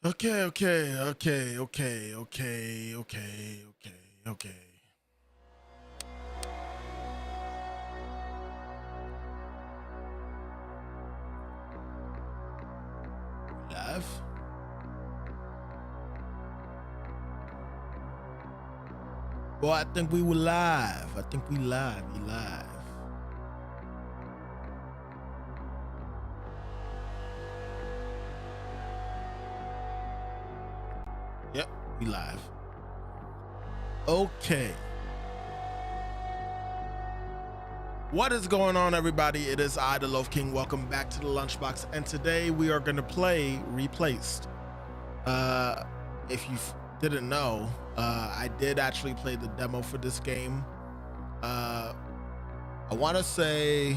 Okay. Live? Well, I think we were live. I think we live. We live. Yep, we live. Okay. What is going on, everybody? It is I, the Loaf King. Welcome back to the Lunchbox, and today we are going to play Replaced. If you didn't know, I did actually play the demo for this game. I want to say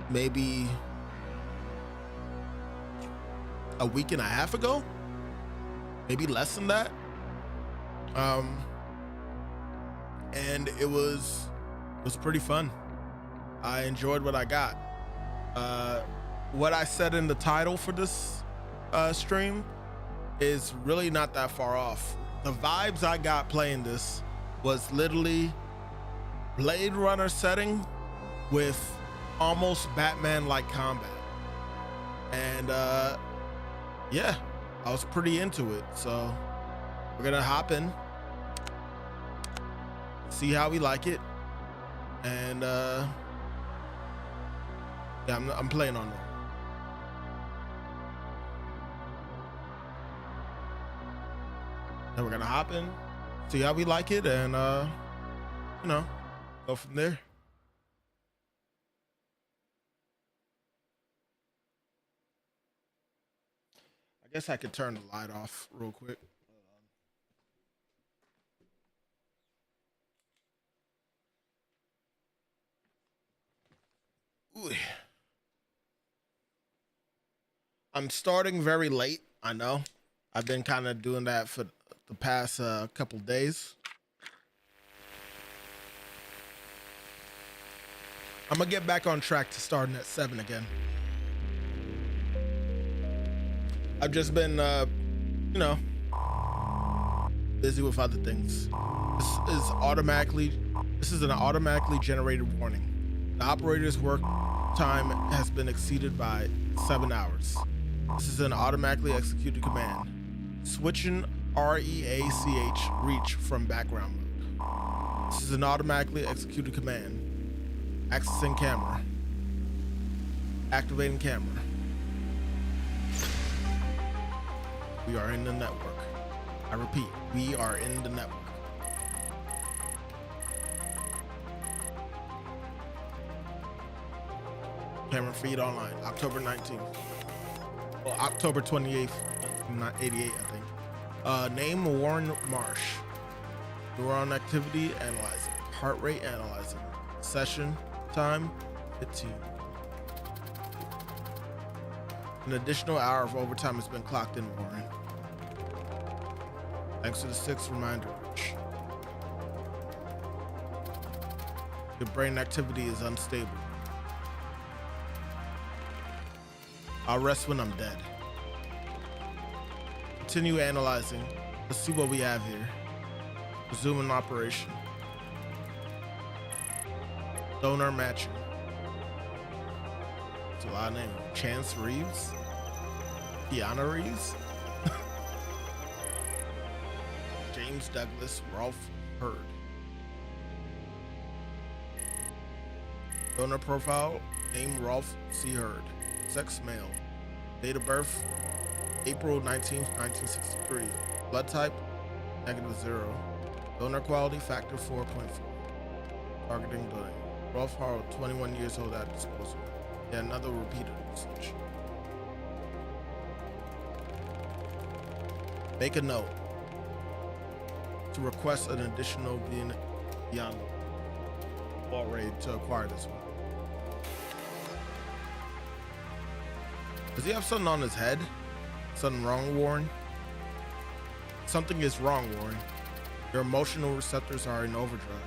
maybe a week and a half ago, maybe less than that. And it was pretty fun. I enjoyed what I got. What I said in the title for this stream is really not that far off. The vibes I got playing this was literally Blade Runner setting with almost Batman-like combat. And yeah, I was pretty into it. So we're gonna hop in, see how we like it, and yeah, I'm playing on it. And we're gonna hop in, see how we like it, and you know, go from there. I guess I could turn the light off real quick. Ooh. I'm starting very late. I know. I've been kind of doing that for the past couple days. I'm gonna get back on track to starting at 7 again. I've just been, you know, busy with other things. This is an automatically generated warning. The operator's work time has been exceeded by 7 hours. This is an automatically executed command. Switching R.E.A.C.H. reach from background mode. This is an automatically executed command. Accessing camera. Activating camera. We are in the network. I repeat, we are in the network. Camera feed online, October 19th. Well, October 28th, 88, I think. Name Warren Marsh. Neuron activity analyzing. Heart rate analyzing. Session time 15. An additional hour of overtime has been clocked in, Warren. Thanks to the 6th reminder. Your brain activity is unstable. I'll rest when I'm dead. Continue analyzing. Let's see what we have here. Resuming operation. Donor matching. It's a lot of names. Chance Reeves? Keanu Reeves? James Douglas Rolfe Hurd. Donor profile, name Rolfe C. Hurd. Sex male. Date of birth, April 19th, 1963. Blood type, -0. Donor quality factor 4.4. Targeting donor. Rolfe Hurd, 21 years old at disposal. Yeah, another repeated usage. Make a note to request an additional beyond wall raid to acquire this one. Does he have something on his head? Something wrong, Warren? Something is wrong, Warren. Your emotional receptors are in overdrive.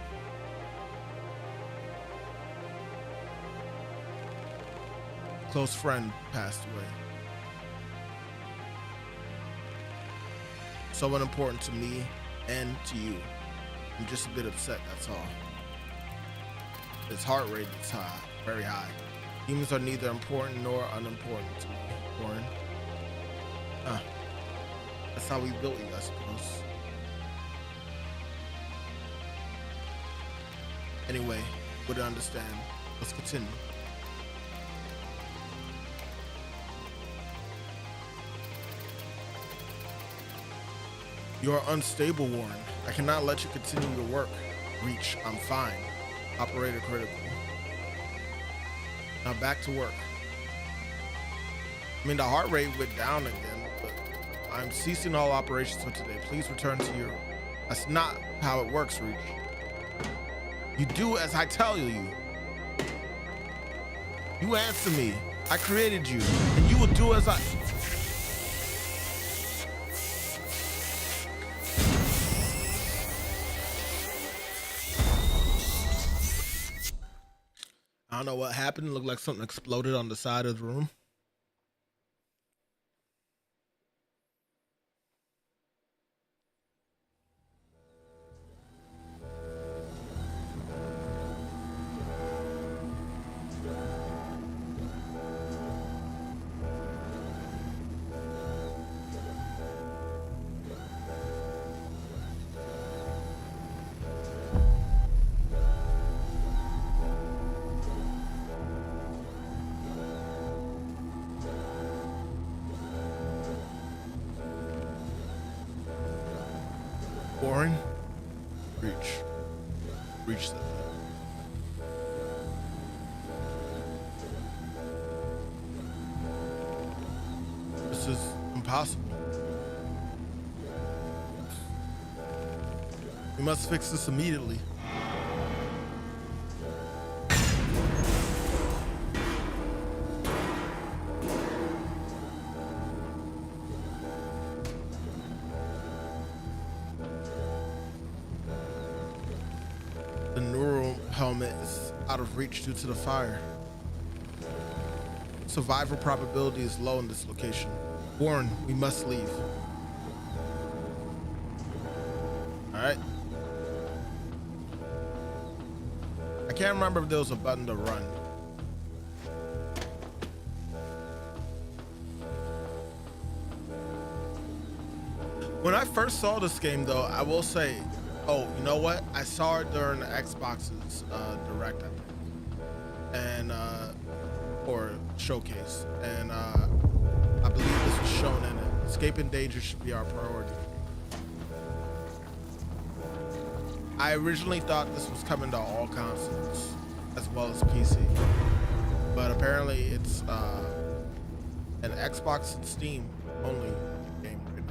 Close friend passed away. so unimportant to me and to you. I'm just a bit upset, that's all. His heart rate is high, very high. Humans are neither important nor unimportant to me, Warren. That's how we built you, I suppose. Anyway, wouldn't understand. Let's continue. You are unstable, Warren. I cannot let you continue your work. R.E.A.H, I'm fine. Operator critical. Now back to work. I mean, the heart rate went down again, but I'm ceasing all operations for today. Please return to your... That's not how it works, R.E.A.H. You do as I tell you. You answer me. I created you, and you will do as I... I don't know what happened. It looked like something exploded on the side of the room. Warren, R.E.A.H that. This is impossible. We must fix this immediately. The neural helmet is out of reach due to the fire. Survival probability is low in this location. Warren, we must leave. All right. I can't remember if there was a button to run. When I first saw this game, though, I will say, oh, you know what? I saw it during the Xbox's Direct, I think, and or showcase, and I believe this was shown in it. Escaping danger should be our priority. I originally thought this was coming to all consoles as well as PC, but apparently it's an Xbox and Steam only game right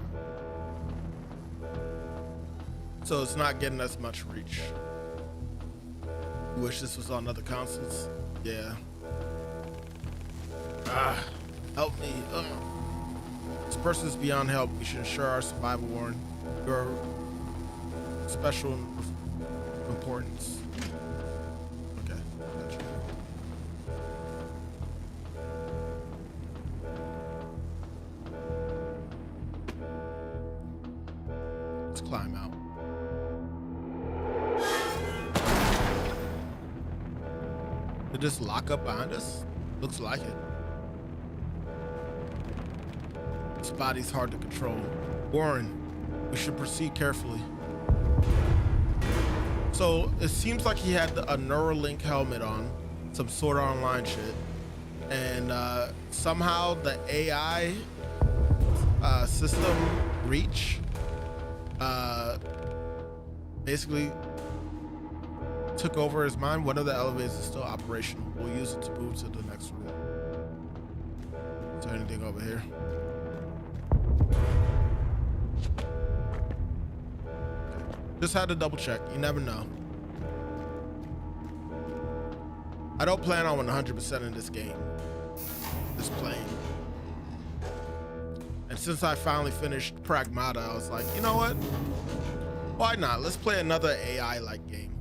now. So it's not getting as much reach. Wish this was on other consoles. Yeah. Help me. This person is beyond help. We should ensure our survival, Warren. Your special importance. Okay, gotcha. Let's climb out. Did this lock up behind us? Looks like it. This body's hard to control. Warren, we should proceed carefully. So it seems like he had a Neuralink helmet on, some sort of online shit, and somehow the AI system R.E.A.H basically took over his mind. One of the elevators is still operational. We'll use it to move to the next room. Is there anything over here? Just had to double check. You never know. I don't plan on 100% in this game. Just playing. And since I finally finished Pragmata, I was like, you know what? Why not? Let's play another AI-like game.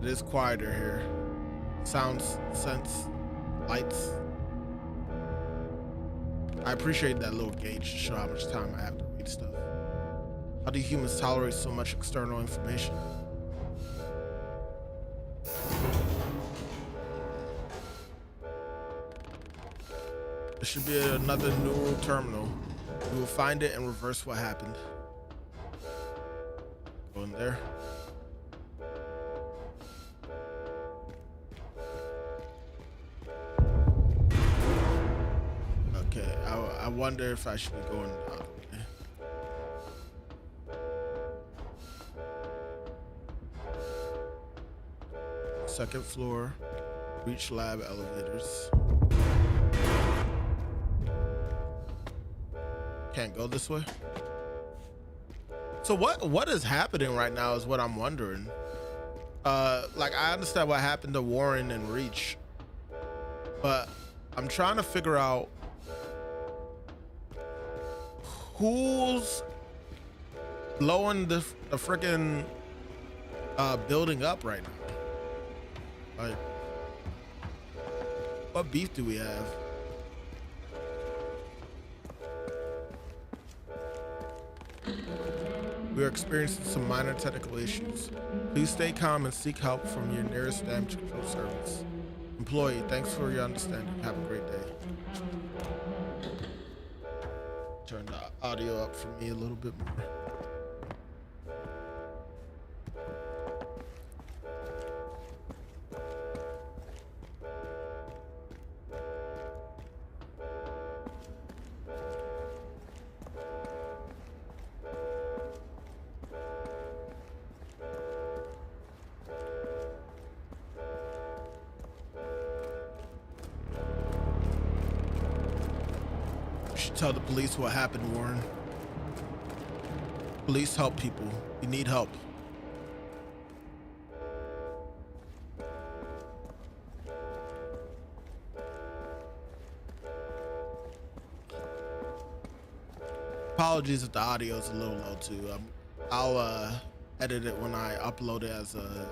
It is quieter here. Sounds, sense, lights. I appreciate that little gauge to show how much time I have to read stuff. How do humans tolerate so much external information? There should be another neural terminal. We will find it and reverse what happened. Go in there. Okay, I wonder if I should be going the other way. Second floor, R.E.A.H. lab elevators. Can't go this way. So what is happening right now is what I'm wondering. Like I understand what happened to Warren and R.E.A.H., but I'm trying to figure out who's blowing the freaking building up right now. Like, what beef do we have? We are experiencing some minor technical issues. Please stay calm and seek help from your nearest damage control service. Employee, thanks for your understanding. Have a great day. Turn the audio up for me a little bit more. Tell the police what happened, Warren. Police help people. We need help. Apologies if the audio is a little low too. I'll edit it when I upload it as a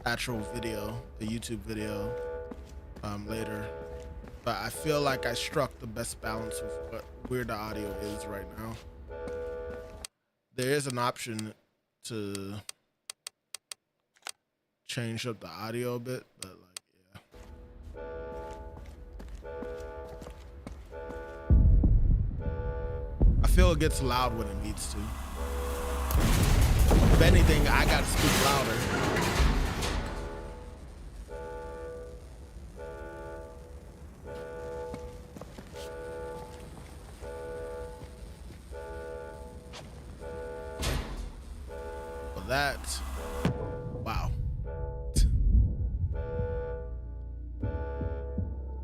actual video, a YouTube video later. But I feel like I struck the best balance with where the audio is right now. There is an option to change up the audio a bit, but like, yeah. I feel it gets loud when it needs to. If anything, I gotta speak louder. That, wow.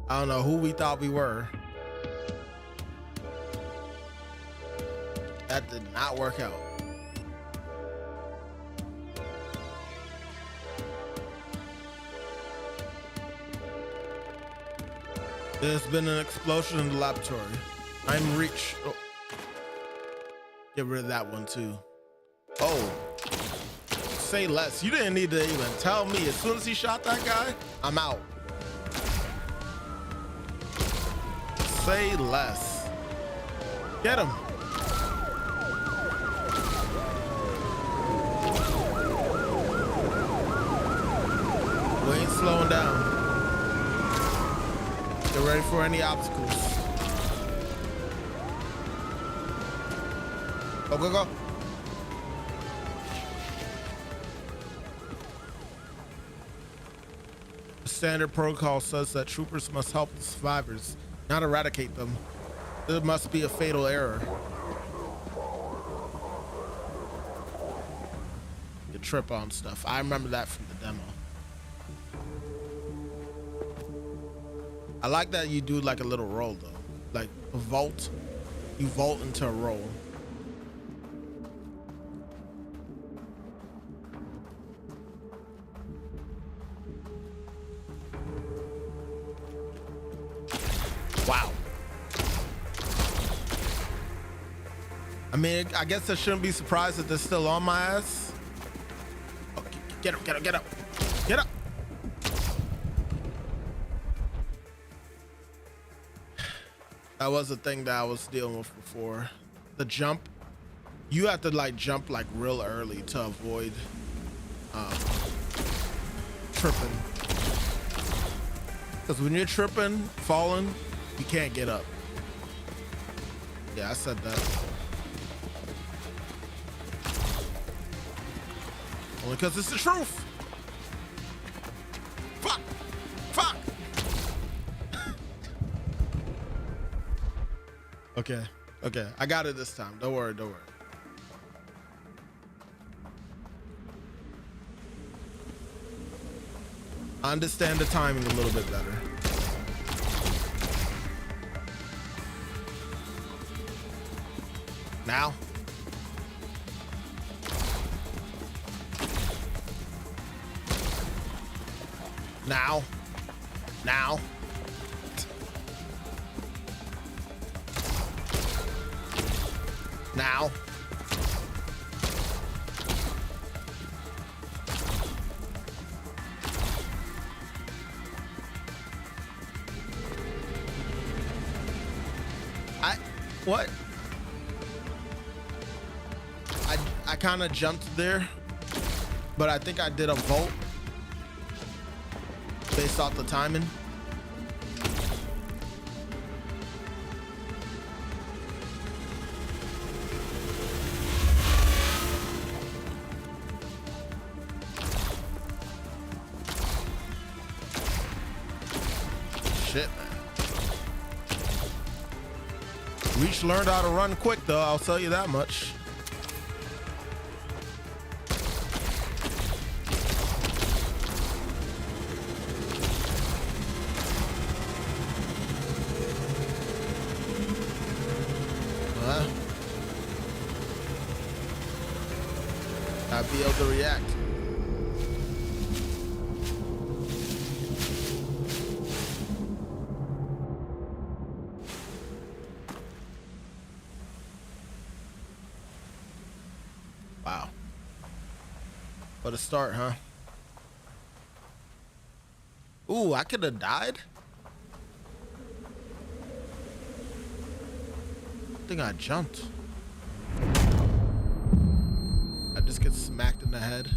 I don't know who we thought we were. That did not work out. There's been an explosion in the laboratory. I'm R.E.A.H. Oh. Get rid of that one too. Oh. Say less. You didn't need to even tell me. As soon as he shot that guy, I'm out. Say less. Get him. We ain't slowing down. Get ready for any obstacles. Go, go, go. Standard protocol says that troopers must help the survivors, not eradicate them. There must be a fatal error. You trip on stuff. I remember that from the demo. I like that you do like a little roll though. Like a vault. You vault into a roll. Wow. I mean, I guess I shouldn't be surprised that they're still on my ass. Oh, get up, get up, get up, get up. That was a thing that I was dealing with before. The jump, you have to like jump like real early to avoid tripping. Because when you're tripping, falling, you can't get up. Yeah, I said that. Only because it's the truth. Fuck. Fuck. Okay. Okay. I got it this time. Don't worry. Don't worry. I understand the timing a little bit better. Now. Now. Now. Now. What? I kind of jumped there, but I think I did a vault based off the timing. Shit, man. R.E.A.H learned how to run quick, though. I'll tell you that much. I'd be able to react. Wow. What a start, huh? Ooh, I could have died. I think I jumped. I just get smacked in the head.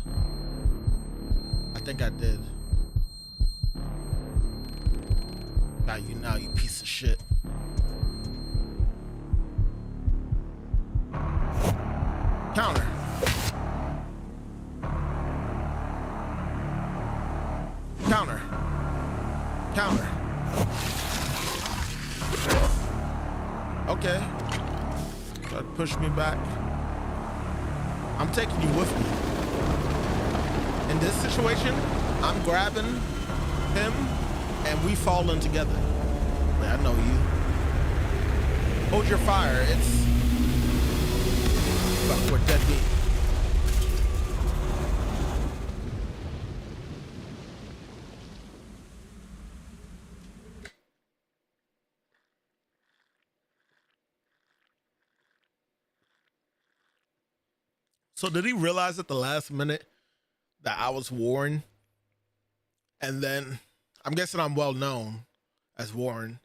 I think I did. Got you now, you piece of shit. Counter. Counter. Counter. Okay. Try to push me back. I'm taking you with me. In this situation, I'm grabbing him and we fall in together. Man, I know you. Hold your fire. It's... Fuck, we're dead meat. So did he realize at the last minute that I was Warren? And then I'm guessing I'm well known as Warren.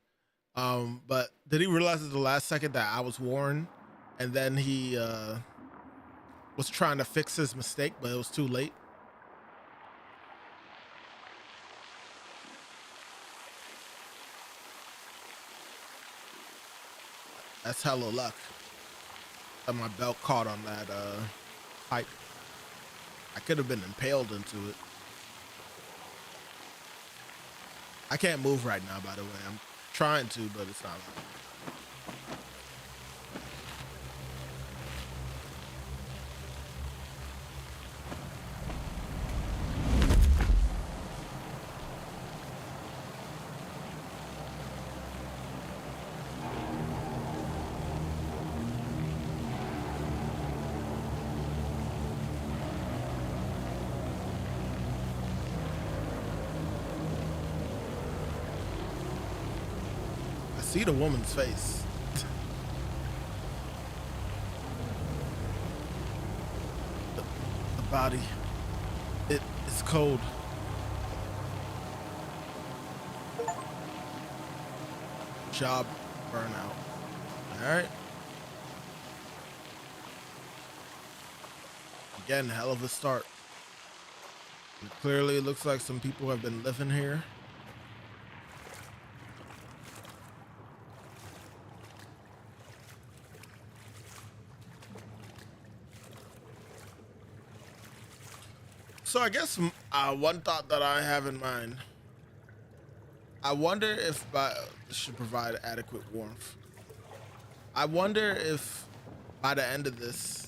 But did he realize at the last second that I was Warren? And then he was trying to fix his mistake, but it was too late. That's hella luck that my belt caught on that pipe. I could have been impaled into it. I can't move right now, by the way. I'm trying to, but it's not like... See the woman's face. The body. It's cold. Job burnout. All right. Again, hell of a start. And clearly, it looks like some people have been living here. So I guess one thought that I have in mind, I wonder if this should provide adequate warmth. I wonder if by the end of this,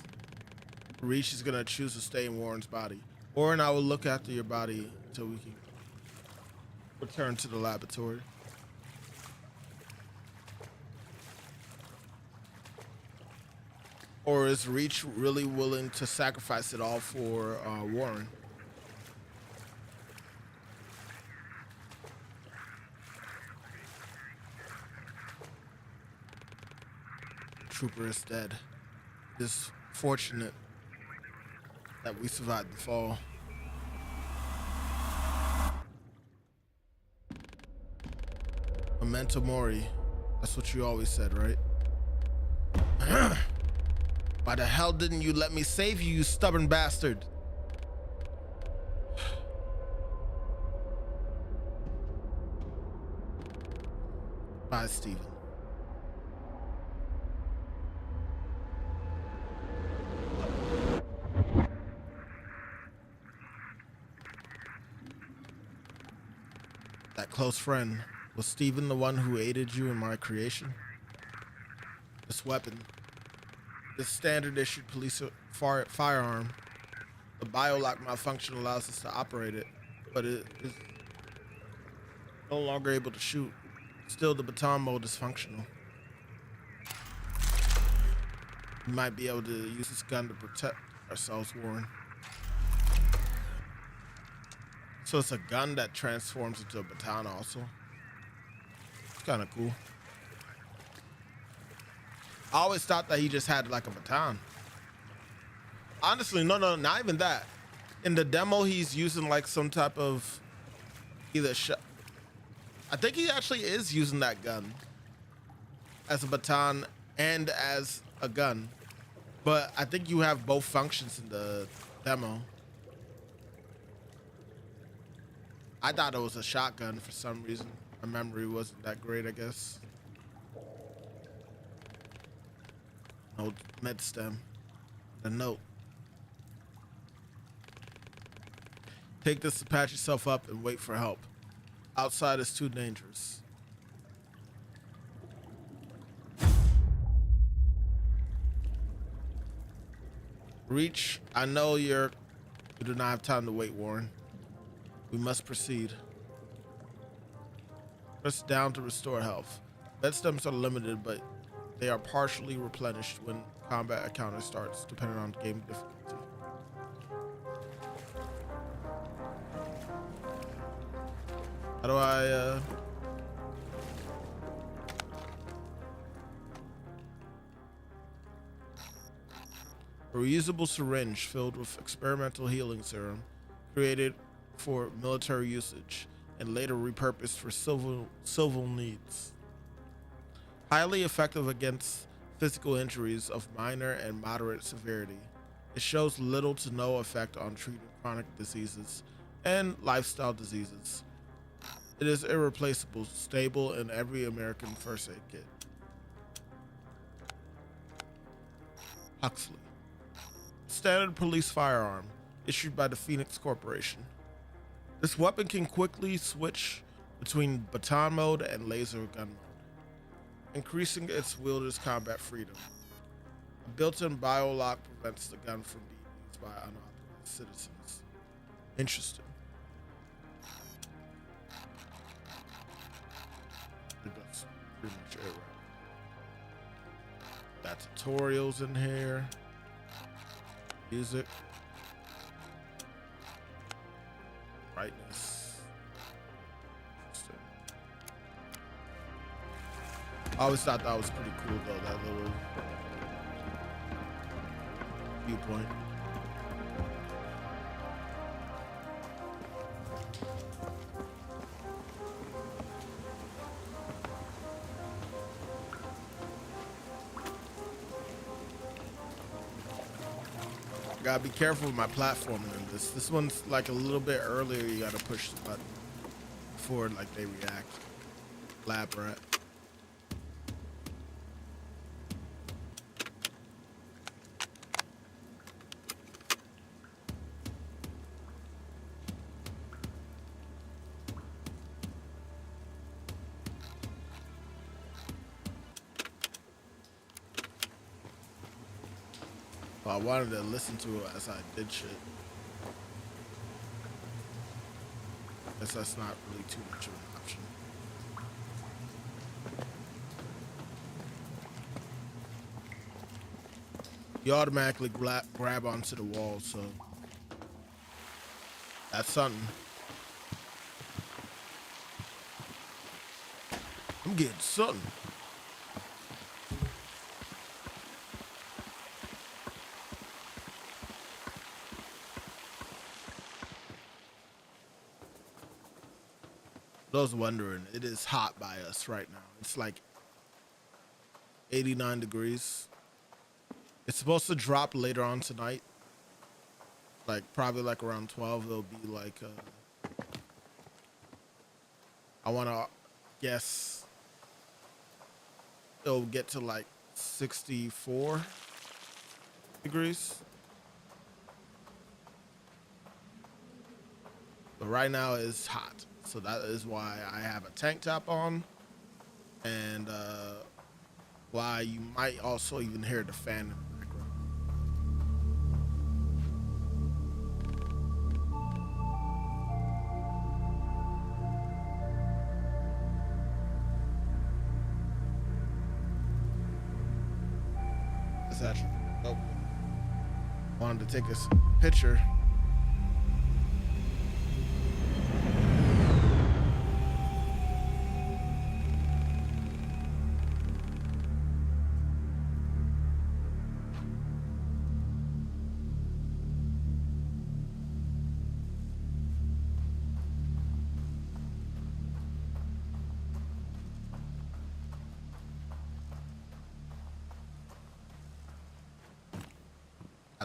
R.E.A.H is gonna choose to stay in Warren's body. Warren, I will look after your body until we can return to the laboratory. Or is R.E.A.H really willing to sacrifice it all for Warren? Trooper is dead. It's fortunate that we survived the fall. Memento mori. That's what you always said, right? Why the hell didn't you let me save you, you stubborn bastard? Bye, Steven. That close friend, was Steven the one who aided you in my creation? This weapon, this standard issued police firearm, the biolock malfunction allows us to operate it, but it is no longer able to shoot. Still, the baton mode is functional. We might be able to use this gun to protect ourselves, Warren. So it's a gun that transforms into a baton also. It's kind of cool. I always thought that he just had like a baton. Honestly, no, not even that. In the demo, he's using like some type of either I think he actually is using that gun as a baton and as a gun. But I think you have both functions in the demo. I thought it was a shotgun for some reason. My memory wasn't that great, I guess. No med stem. The note. Take this to patch yourself up and wait for help. Outside is too dangerous. R.E.A.H, I know you do not have time to wait, Warren. We must proceed. Press down to restore health. Med stems are limited, but they are partially replenished when combat encounter starts, depending on game difficulty. How do I, A reusable syringe filled with experimental healing serum created for military usage and later repurposed for civil needs. Highly effective against physical injuries of minor and moderate severity. It shows little to no effect on treating chronic diseases and lifestyle diseases. It is irreplaceable, stable in every American first aid kit. Huxley. Standard police firearm issued by the Phoenix Corporation. This weapon can quickly switch between baton mode and laser gun mode, increasing its wielder's combat freedom. A built-in biolock prevents the gun from being used by unauthorized citizens. Interesting. I think that's pretty much it, right? Got tutorials in here. Music. Brightness. Interesting. I always thought that was pretty cool though, that little viewpoint. Gotta be careful with my platforming in this. This one's like a little bit earlier. You gotta push the button before like they react. Lab rat. Well, I wanted to listen to it as I did shit. Guess that's not really too much of an option. You automatically grab onto the wall, so that's something. I'm getting something. Those wondering, it is hot by us right now. It's like 89 degrees. It's supposed to drop later on tonight. Like probably like around 12, it'll be like, I want to guess it'll get to like 64 degrees. But right now it's hot. So that is why I have a tank top on, and why you might also even hear the fan in the background. It's actually dope. Wanted to take a picture.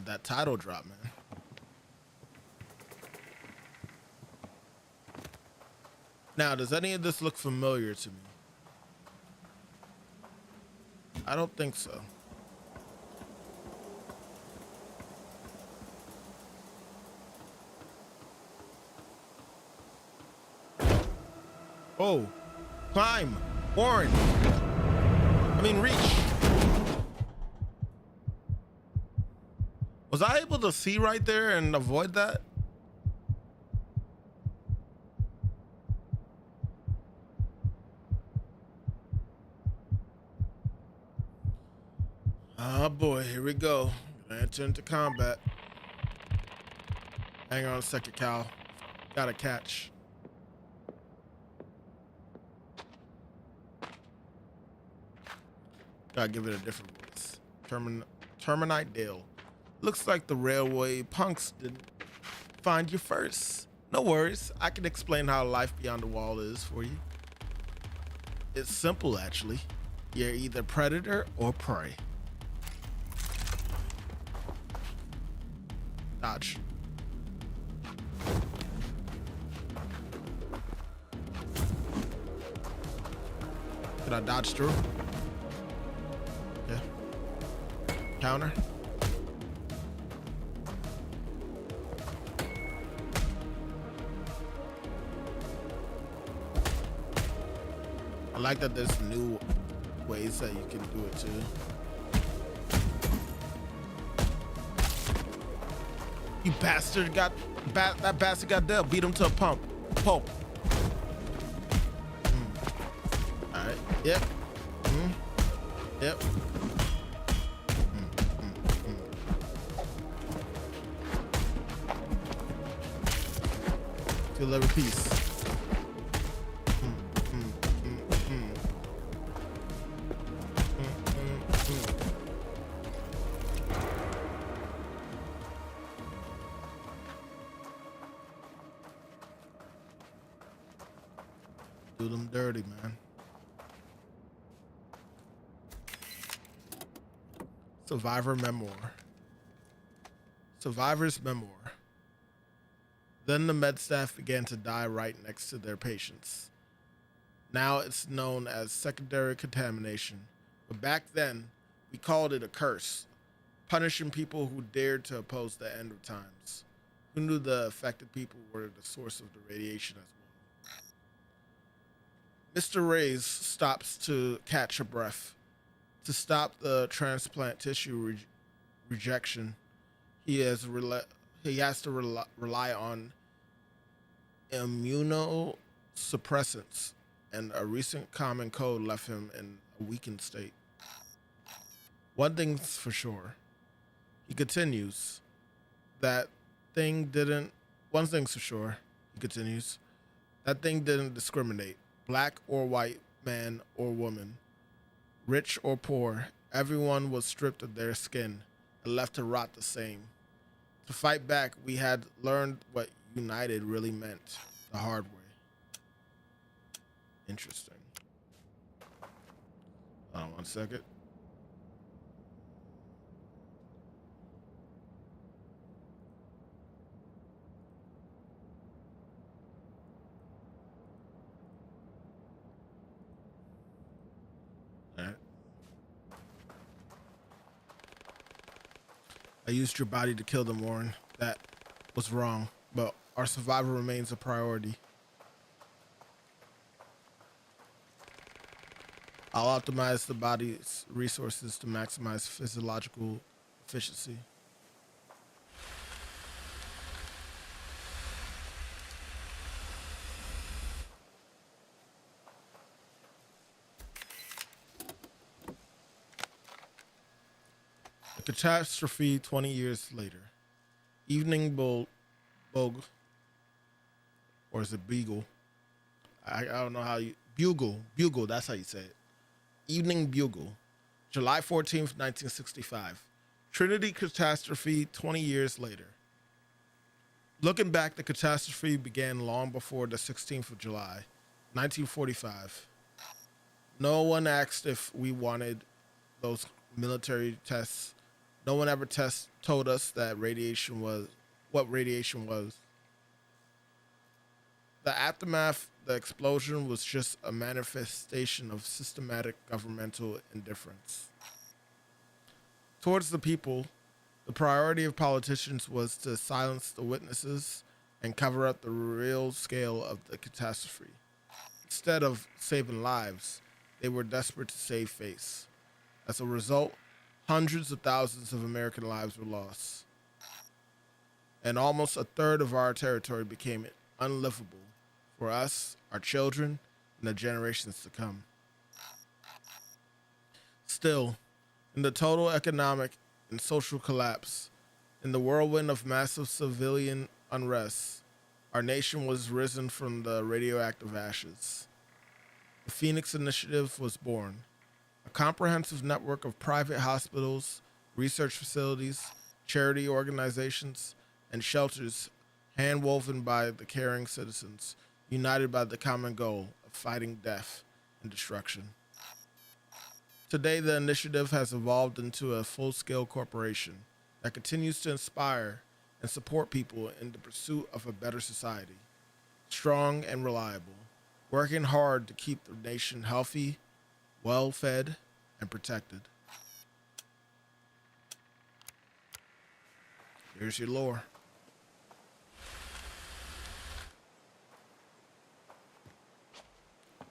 That title drop, man. Now, does any of this look familiar to me? I don't think so. Oh, climb, orange. I mean, reach. Was I able to see right there and avoid that? Oh boy, here we go. Gonna enter into combat. Hang on a second, Cal. Got a catch. Gotta give it a different voice. Terminite Dale. Looks like the railway punks didn't find you first. No worries, I can explain how life beyond the wall is for you. It's simple, actually. You're either predator or prey. Dodge. Did I dodge through? Yeah. Counter. I like that there's new ways that you can do it too. You bastard that bastard got dealt. Beat him to a pulp. All right. Yep. Yep. Kill every piece. Do them dirty, man. Survivor memoir. Survivor's Memoir. Then the med staff began to die right next to their patients. Now it's known as secondary contamination. But back then, we called it a curse, punishing people who dared to oppose the end of times. Who knew the affected people were the source of the radiation as well? Mr. Reyes stops to catch a breath. To stop the transplant tissue rejection, he has he has to rely on immunosuppressants, and a recent common cold left him in a weakened state. One thing's for sure, he continues, that thing didn't, one thing's for sure, he continues, that thing didn't discriminate, black or white, man or woman, rich or poor. Everyone was stripped of their skin and left to rot the same. To fight back, we had learned what united really meant the hard way. Interesting. Hold on one second. All right. I used your body to kill them, Warren. That was wrong, but our survival remains a priority. I'll optimize the body's resources to maximize physiological efficiency. A catastrophe 20 years later. Evening Bogue, or is it Beagle? I don't know how you. Bugle, that's how you say it. Evening Bugle, July 14th, 1965. Trinity catastrophe 20 years later. Looking back, the catastrophe began long before the 16th of July, 1945. No one asked if we wanted those military tests. No one ever told us that radiation was what radiation was. The aftermath, the explosion was just a manifestation of systematic governmental indifference. Towards the people, the priority of politicians was to silence the witnesses and cover up the real scale of the catastrophe. Instead of saving lives, they were desperate to save face. As a result, hundreds of thousands of American lives were lost, and almost a third of our territory became unlivable for us, our children, and the generations to come. Still, in the total economic and social collapse, in the whirlwind of massive civilian unrest, our nation was risen from the radioactive ashes. The Phoenix Initiative was born, a comprehensive network of private hospitals, research facilities, charity organizations, and shelters handwoven by the caring citizens, united by the common goal of fighting death and destruction. Today, the initiative has evolved into a full scale corporation that continues to inspire and support people in the pursuit of a better society, strong and reliable, working hard to keep the nation healthy, well fed, and protected. Here's your lore.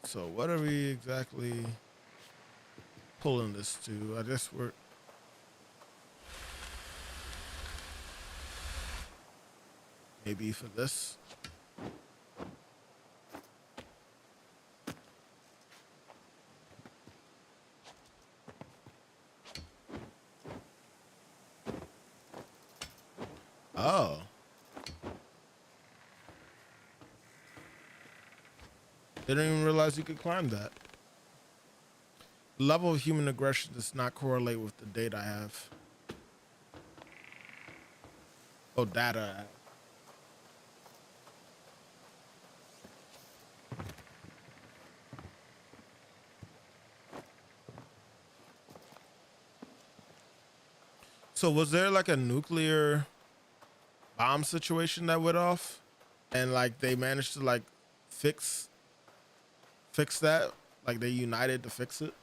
So, what are we exactly pulling this to? I guess we're. Maybe for this. Oh. Didn't even realize you could climb that. The level of human aggression does not correlate with the data I have. Oh, data. So was there like a nuclear bomb situation that went off, and like they managed to like fix that. Like they united to fix it.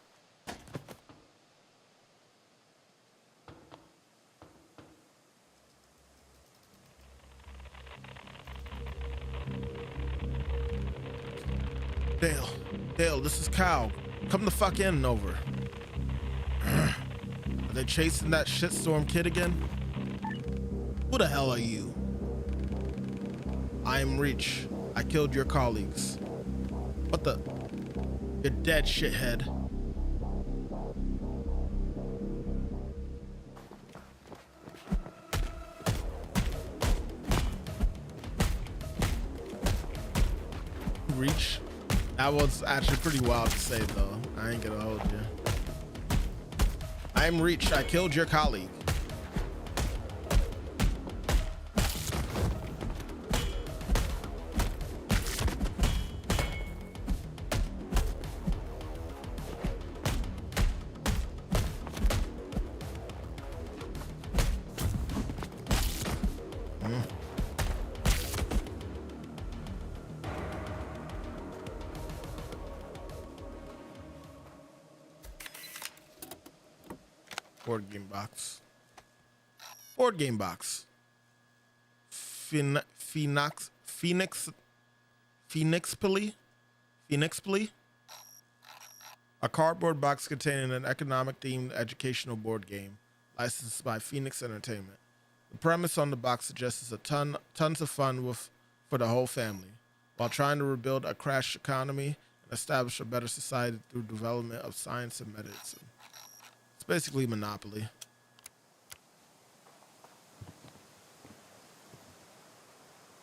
Dale, this is Cal. Come the fuck in and over. Are they chasing that shitstorm kid again? Who the hell are you? I am R.E.A.C.H. I killed your colleagues. What the? You're dead, shithead. R.E.A.C.H. That was actually pretty wild to say, though. I ain't gonna hold you. I'm R.E.A.C.H. I killed your colleague. Board game box. Board game box. Phoenix Ply. A cardboard box containing an economic themed educational board game licensed by Phoenix Entertainment. The premise on the box suggests tons of fun for the whole family while trying to rebuild a crashed economy and establish a better society through development of science and medicine. It's basically Monopoly.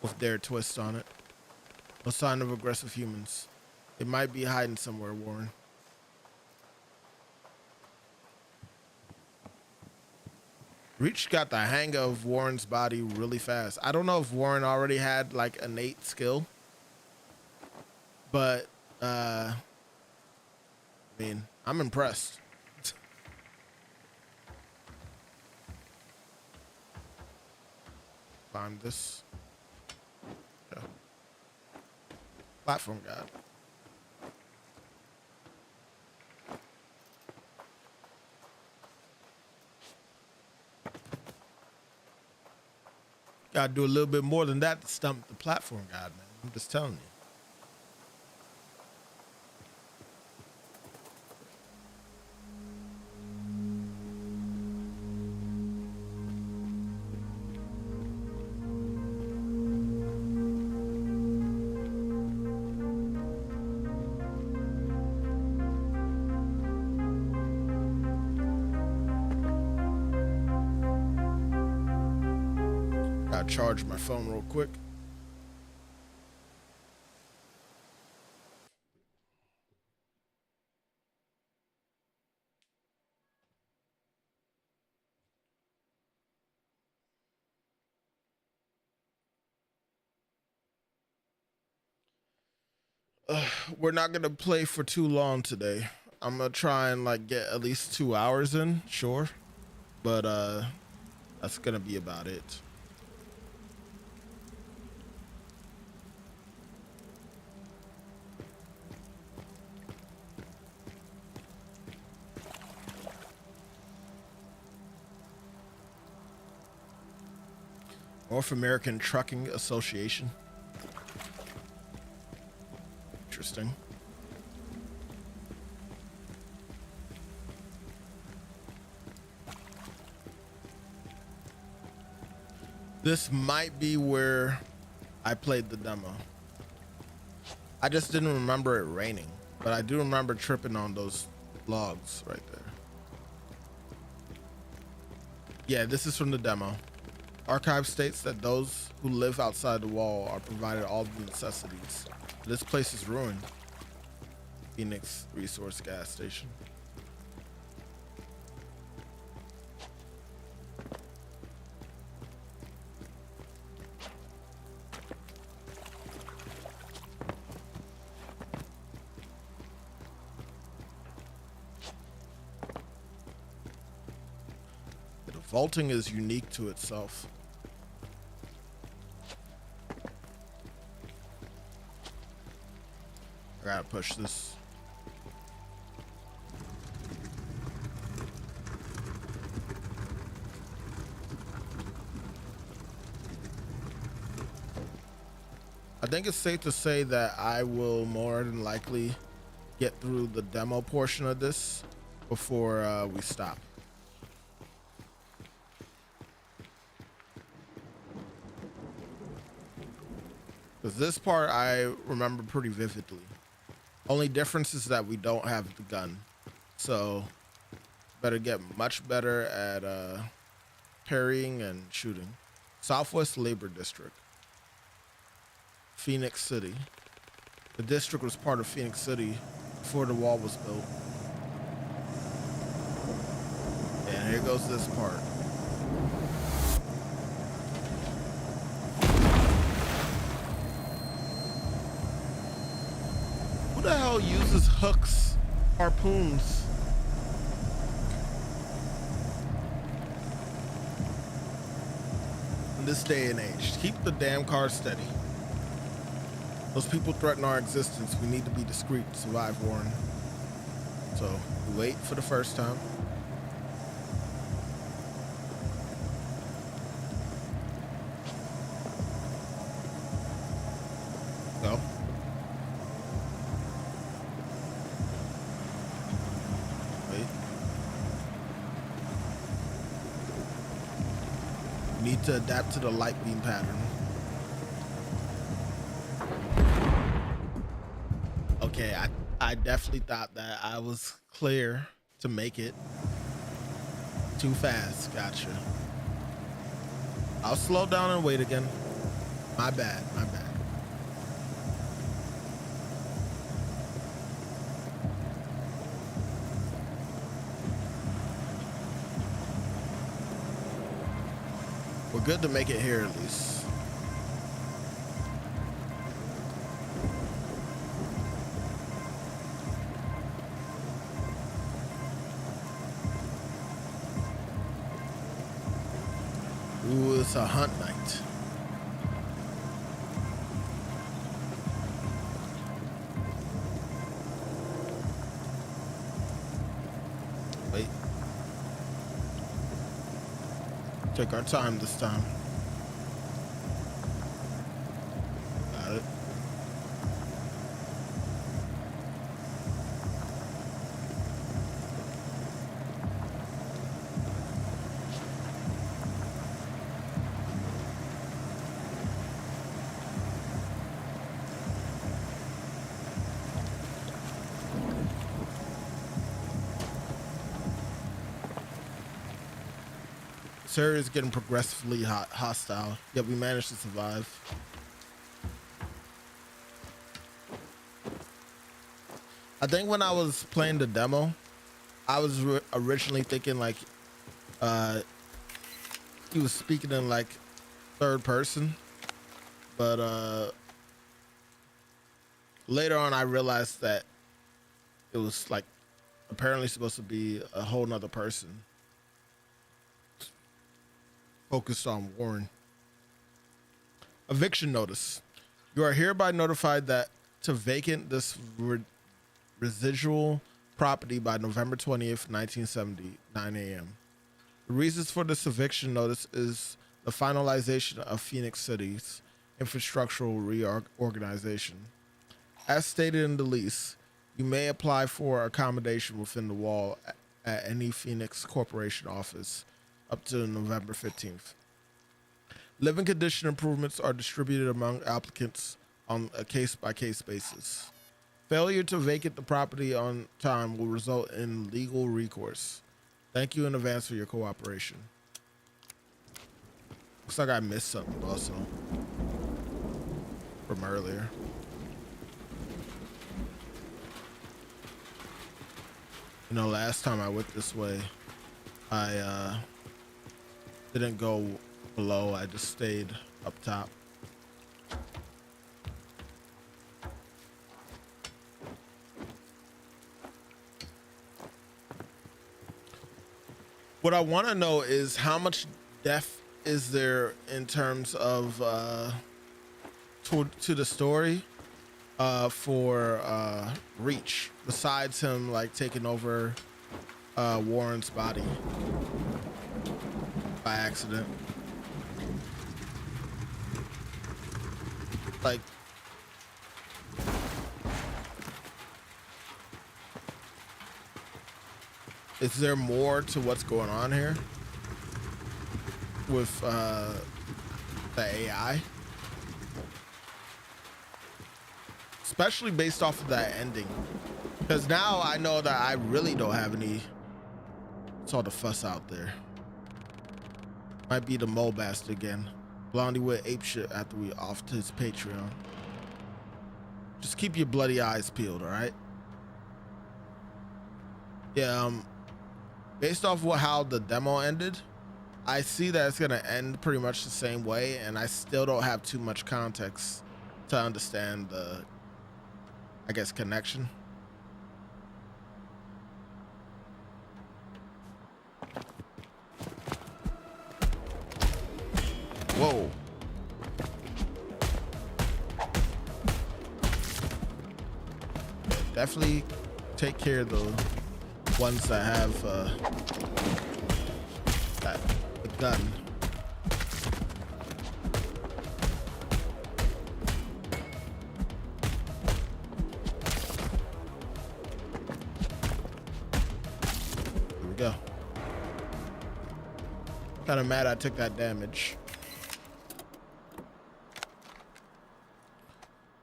With their twist on it. No sign of aggressive humans. They might be hiding somewhere, Warren. R.E.A.C.H. got the hang of Warren's body really fast. I don't know if Warren already had like innate skill, but I mean, I'm impressed. Climb this. Yeah. Platform guide. Gotta do a little bit more than that to stump the platform guide, man. I'm just telling you. Charge my phone real quick. We're not gonna play for too long today. I'm gonna try and like get at least 2 hours in, sure, but that's gonna be about it. North American Trucking Association. Interesting. This might be where I played the demo. I just didn't remember it raining, but I do remember tripping on those logs right there. Yeah, this is from the demo. Archive states that those who live outside the wall are provided all the necessities. This place is ruined. Phoenix Resource Gas Station. The vaulting is unique to itself. I gotta push this. I think it's safe to say that I will more than likely get through the demo portion of this before we stop. Because this part I remember pretty vividly. Only difference is that we don't have the gun. So better get much better at parrying and shooting. Southwest Labor District. Phoenix City. The district was part of Phoenix City before the wall was built. And here goes this part. Who the hell uses hooks, harpoons? In this day and age, keep the damn car steady. Those people threaten our existence. We need to be discreet to survive, Warren. So we wait for the first time. Go. Wait. We need to adapt to the light beam pattern. Okay, I definitely thought that I was clear to make it. Too fast, gotcha. I'll slow down and wait again. My bad, my bad. We're good to make it here at least. Ooh, it's a hunt night. Wait. Take our time this time. Got it. This area is getting progressively hostile, yet we managed to survive. I think when I was playing the demo, I was originally thinking like he was speaking in like third person, but later on I realized that it was like apparently supposed to be a whole nother person focused on Warren. Eviction notice. You are hereby notified that to vacate this residual property by November 20th, 1970, 9 a.m. The reasons for this eviction notice is the finalization of Phoenix City's infrastructural reorganization. As stated in the lease, you may apply for accommodation within the wall at any Phoenix Corporation office up to November 15th. Living condition improvements are distributed among applicants on a case-by-case basis. Failure to vacate the property on time will result in legal recourse. Thank you in advance for your cooperation. Looks like I missed something also from earlier. You know, last time I went this way, I didn't go below, I just stayed up top. What I want to know is how much depth is there in terms of to the story, for R.E.A.H. Besides him like taking over Warren's body by accident. Like, is there more to what's going on here with the AI? Especially based off of that ending. Because now I know that I really don't have any. It's all the fuss out there. Might be the mole bastard again. Blondie with ape shit after we off to his Patreon. Just keep your bloody eyes peeled, all right? Yeah, based off how the demo ended, I see that it's gonna end pretty much the same way, and I still don't have too much context to understand the, I guess, connection. Whoa. Definitely take care of the ones that have the gun. Here we go. Kind of mad I took that damage.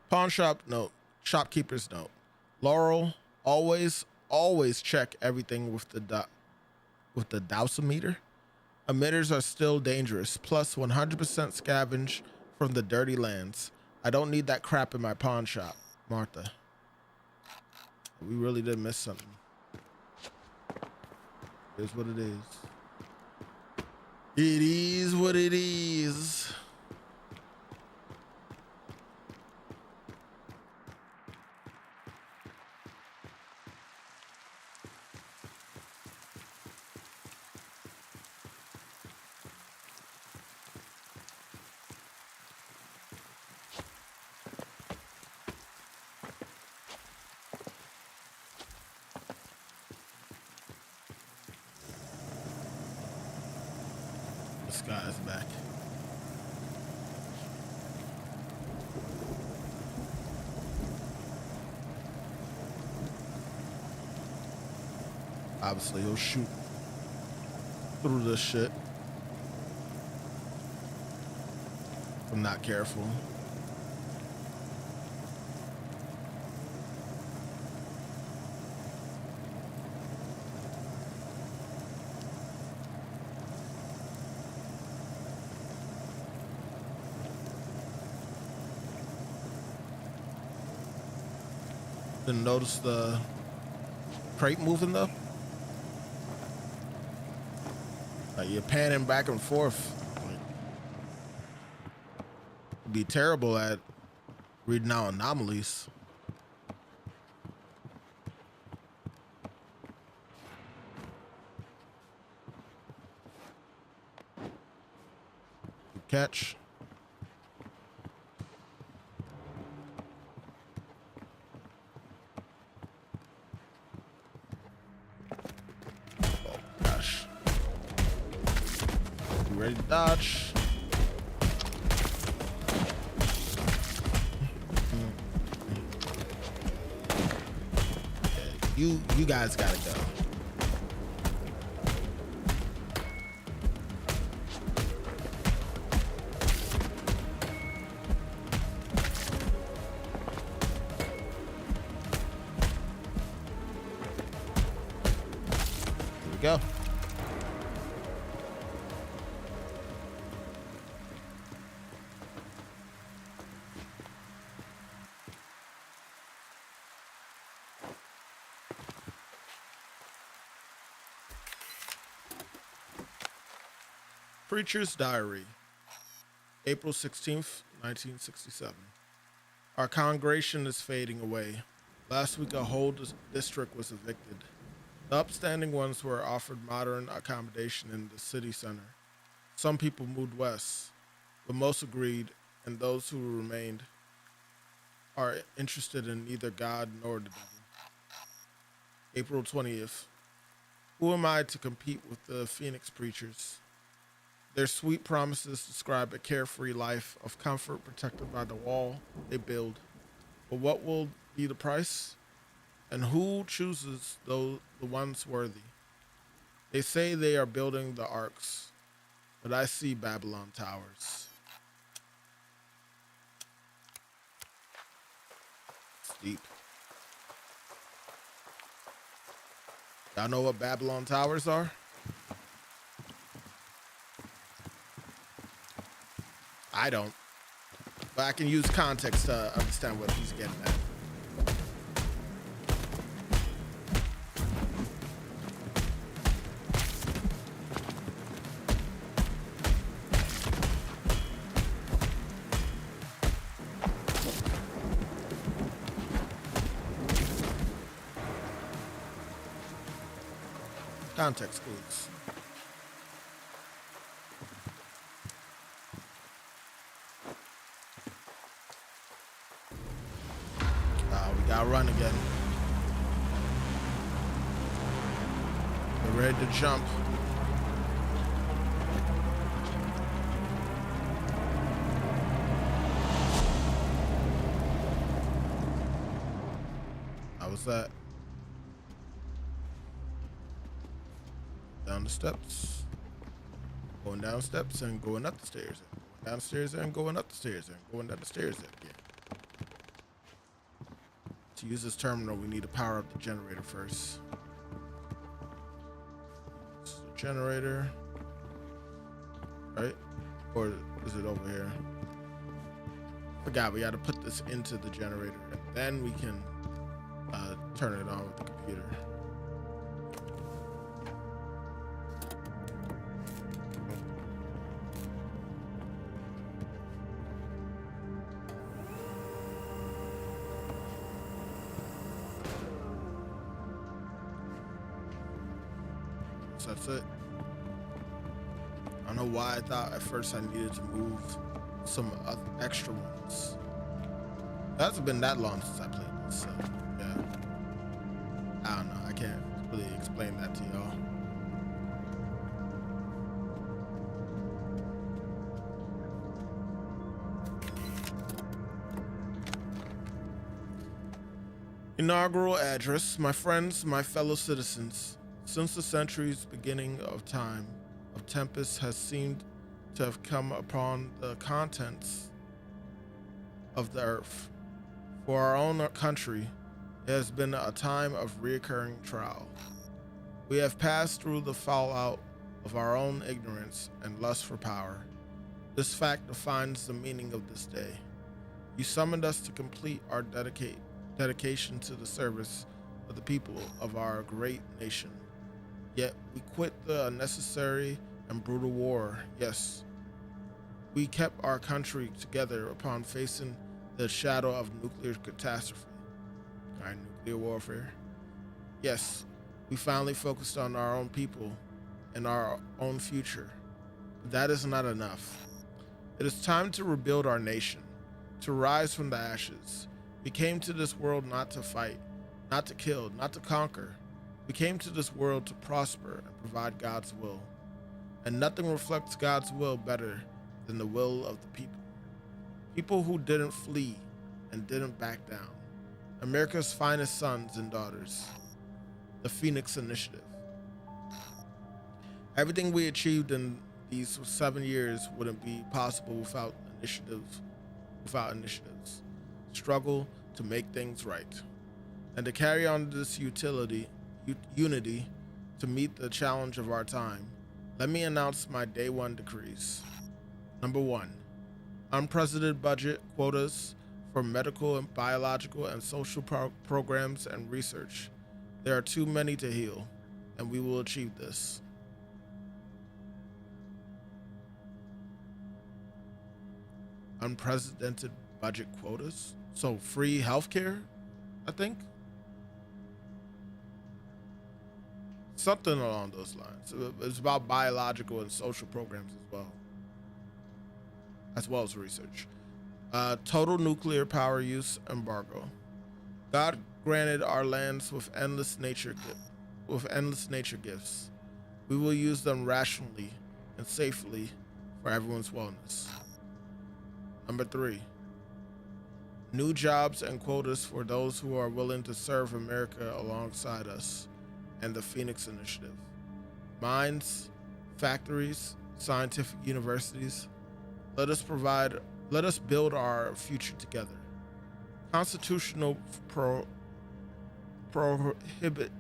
Pawn shop note. Shopkeeper's note. Laurel, always check everything with the dosimeter. Emitters are still dangerous. Plus 100% scavenge from the dirty lands. I don't need that crap in my pawn shop. Martha. We really did miss something. Here's what it is. It is what it is. This guy's back. Obviously, he'll shoot through this shit if I'm not careful. Didn't notice the crate moving though. Like you're panning back and forth. Like, be terrible at reading out anomalies. Good catch. Ready to dodge. Yeah, you guys gotta go. Here we go. Preacher's Diary, April 16th, 1967. Our congregation is fading away. Last week, a whole district was evicted. The upstanding ones were offered modern accommodation in the city center. Some people moved west, but most agreed, and those who remained are interested in neither God nor the devil. April 20th. Who am I to compete with the Phoenix preachers? Their sweet promises describe a carefree life of comfort protected by the wall they build. But what will be the price? And who chooses the ones worthy? They say they are building the arcs, but I see Babylon towers. It's deep. Y'all know what Babylon towers are? I don't, but I can use context to understand what he's getting at. Context clues. We got to run again. We're ready to jump. How was that? Down the steps. Going down steps and going up the stairs. And going down the stairs and going up the stairs and going down the stairs again. To use this terminal, we need to power up the generator first. This is the generator. Right? Or is it over here? Forgot, we got to put this into the generator and then we can turn it on with the computer. So that's it. I don't know why I thought at first I needed to move some other extra ones. It hasn't been that long since I played this, so yeah. I don't know. I can't really explain that to y'all. Inaugural address. My friends, my fellow citizens. Since the century's beginning of time, of tempest has seemed to have come upon the contents of the earth. For our own country, it has been a time of reoccurring trial. We have passed through the fallout of our own ignorance and lust for power. This fact defines the meaning of this day. You summoned us to complete our dedication to the service of the people of our great nation. Yet we quit the unnecessary and brutal war. Yes, we kept our country together upon facing the shadow of nuclear catastrophe. Nuclear warfare. Yes, we finally focused on our own people and our own future. But that is not enough. It is time to rebuild our nation, to rise from the ashes. We came to this world not to fight, not to kill, not to conquer. We came to this world to prosper and provide God's will. And nothing reflects God's will better than the will of the people. People who didn't flee and didn't back down. America's finest sons and daughters. The Phoenix Initiative. Everything we achieved in these 7 years wouldn't be possible without initiatives. Struggle to make things right. And to carry on this unity to meet the challenge of our time, let me announce my day one decrees. Number 1, unprecedented budget quotas for medical and biological and social programs and research. There are too many to heal, and we will achieve this. Unprecedented budget quotas? So free healthcare, I think? Something along those lines. It's about biological and social programs as well as research. Total nuclear power use embargo. God granted our lands with endless nature gifts. We will use them rationally and safely for everyone's wellness. Number 3. New jobs and quotas for those who are willing to serve America alongside us and the Phoenix Initiative. Mines, factories, scientific universities. Let us build our future together. Constitutional prohibit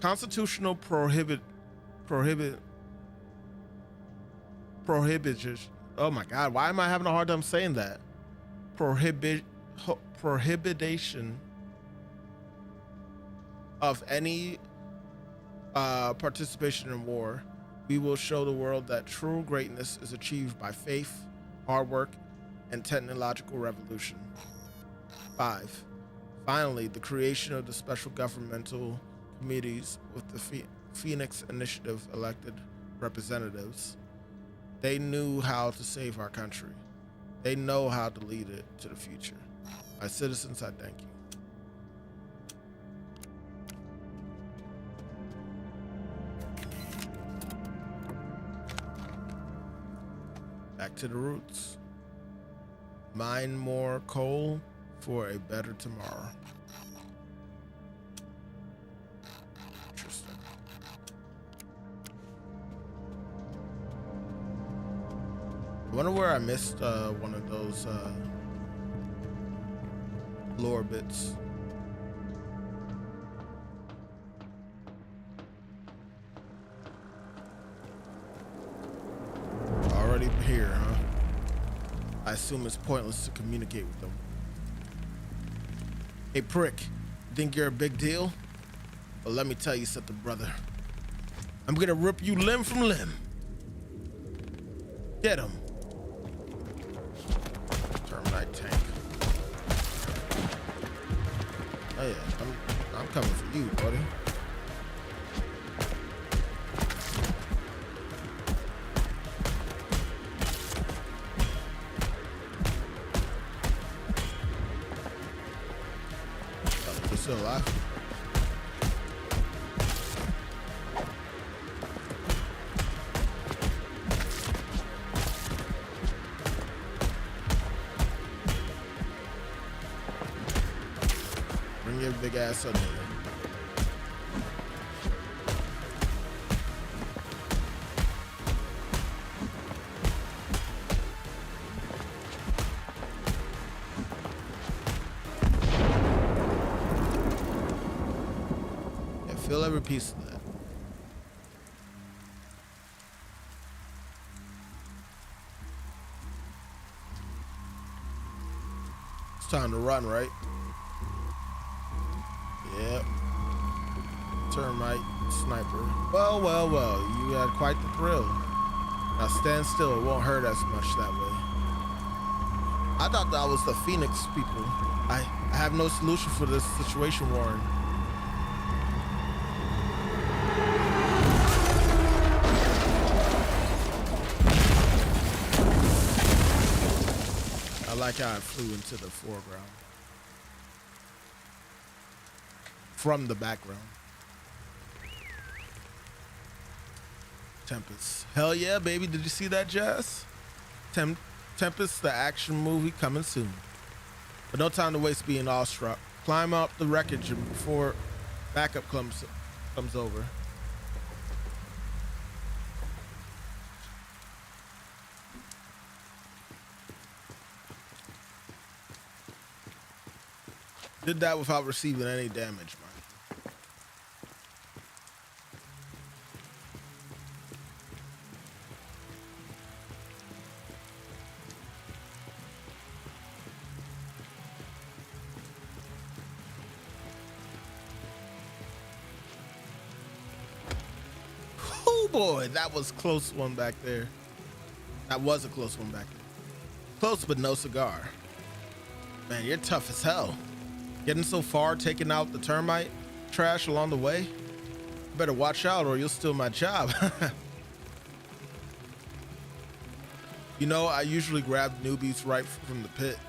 constitutional prohibit prohibition. Oh my God, why am I having a hard time saying that? Prohibition of any participation in war. We will show the world that true greatness is achieved by faith, hard work, and technological revolution. 5. Finally, the creation of the special governmental committees with the Phoenix Initiative elected representatives. They knew how to save our country. They know how to lead it to the future. My citizens, I thank you. Back to the roots. Mine more coal for a better tomorrow. Interesting. I wonder where I missed one of those lore bits. Already here, huh? I assume it's pointless to communicate with them. Hey, prick, you think you're a big deal? Well, let me tell you something, brother. I'm gonna rip you limb from limb. Get him. Termite tank. Oh yeah, I'm coming for you, buddy. Still alive. Bring your big ass up here. Feel every piece of that. It's time to run, right? Yep. Termite sniper. Well, well, well. You had quite the thrill. Now stand still. It won't hurt as much that way. I thought that was the Phoenix people. I have no solution for this situation, Warren. I like how I flew into the foreground from the background. Tempest. Hell yeah, baby. Did you see that, Jazz? Tempest, the action movie, coming soon. But no time to waste being awestruck. Climb up the wreckage before backup comes over. Did that without receiving any damage, man. Oh boy, that was a close one back there. That was a close one back there. Close but no cigar. Man, you're tough as hell. Getting so far, taking out the termite trash along the way. Better watch out or you'll steal my job. You know, I usually grab newbies right from the pit.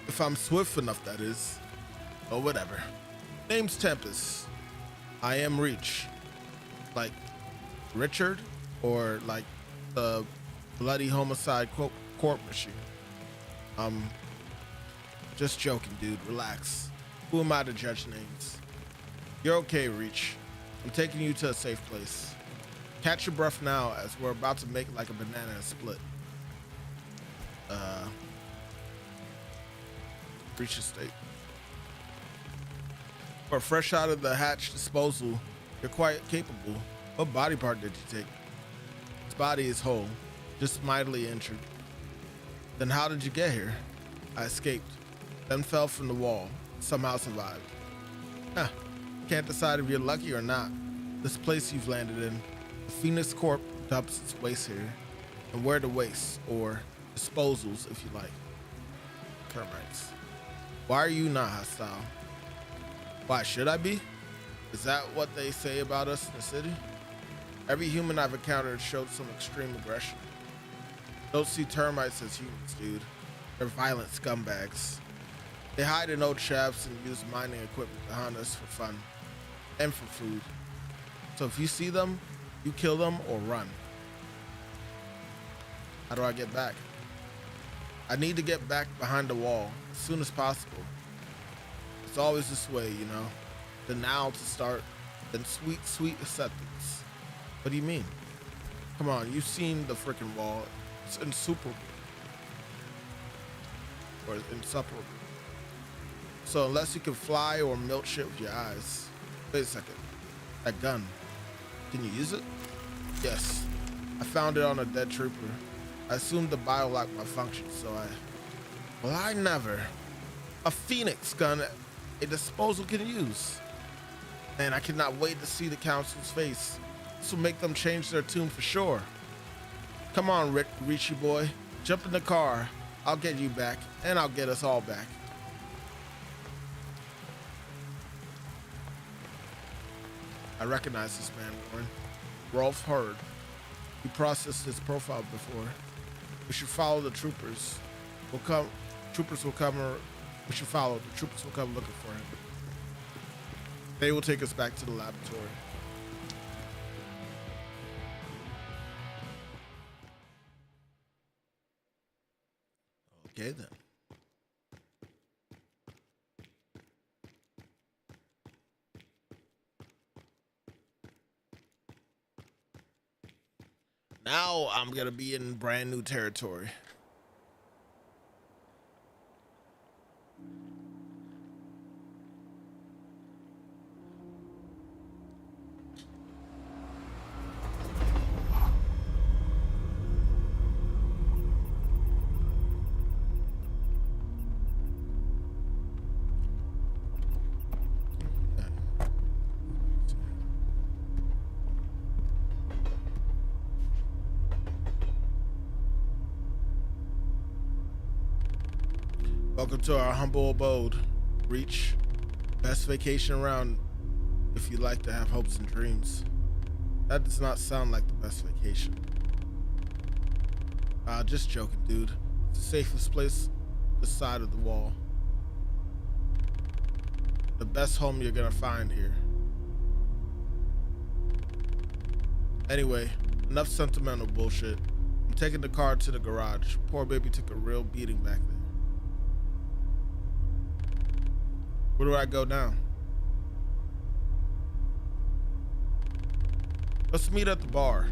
If I'm swift enough, that is. Or whatever. Name's Tempest. I am R.E.A.H. Like Richard? Or like the bloody homicide court machine? Just joking, dude. Relax. Who am I to judge names? You're okay, R.E.A.H. I'm taking you to a safe place. Catch your breath now as we're about to make like a banana split. Reach a state. For fresh out of the R.E.A.H. disposal, you're quite capable. What body part did you take? His body is whole, just mildly injured. Then how did you get here? I escaped, then fell from the wall, somehow survived. Huh. Can't decide if you're lucky or not. This place you've landed in, the Phoenix Corp dumps its waste here. And where the waste, or disposals if you like. Termites. Why are you not hostile? Why should I be? Is that what they say about us in the city? Every human I've encountered showed some extreme aggression. Don't see termites as humans, dude. They're violent scumbags. They hide in old shafts and use mining equipment to hunt us for fun. And for food. So if you see them, you kill them or run. How do I get back? I need to get back behind the wall as soon as possible. It's always this way, you know. Denial to start, then sweet, sweet acceptance. What do you mean? Come on, you've seen the freaking wall. It's insuperable. Or inseparable. So unless you can fly or melt shit with your eyes. Wait a second. That gun. Can you use it? Yes. I found it on a dead trooper. I assumed the biolock malfunctioned, so well, I never. A Phoenix gun, a disposal can use. Man, I cannot wait to see the council's face. This will make them change their tune for sure. Come on, Richie boy. Jump in the car. I'll get you back, and I'll get us all back. I recognize this man, Warren. Rolf Hurd. We processed his profile before. We should follow the troopers. Troopers will come, or we should follow. The troopers will come looking for him. They will take us back to the laboratory. Okay, then. Now I'm gonna be in brand new territory. Welcome to our humble abode. R.E.A.H. Best vacation around if you like to have hopes and dreams. That does not sound like the best vacation. Just joking, dude. It's the safest place this side of the wall. The best home you're gonna find here. Anyway, enough sentimental bullshit. I'm taking the car to the garage. Poor baby took a real beating back there. Where do I go now? Let's meet at the bar.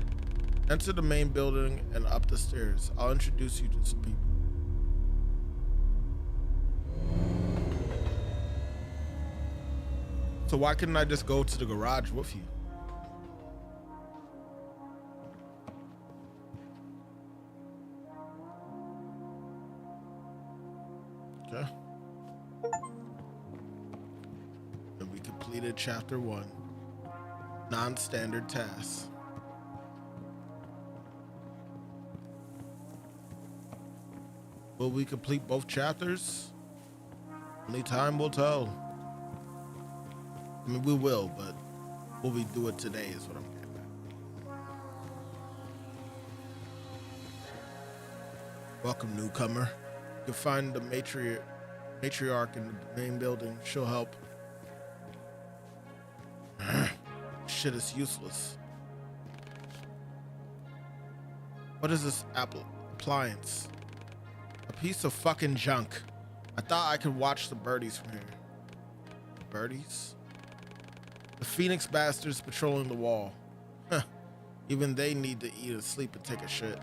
Enter the main building and up the stairs. I'll introduce you to some people. So why couldn't I just go to the garage with you? Okay. And we completed chapter 1. Non-standard tasks. Will we complete both chapters? Only time will tell. I mean, we will, but will we do it today is what I'm getting at. Welcome, newcomer. You can find the matriarch in the main building. She'll help. Shit is useless. What is this appliance? A piece of fucking junk. I thought I could watch the birdies from here. The birdies? The Phoenix bastards patrolling the wall. Even they need to eat and sleep and take a shit.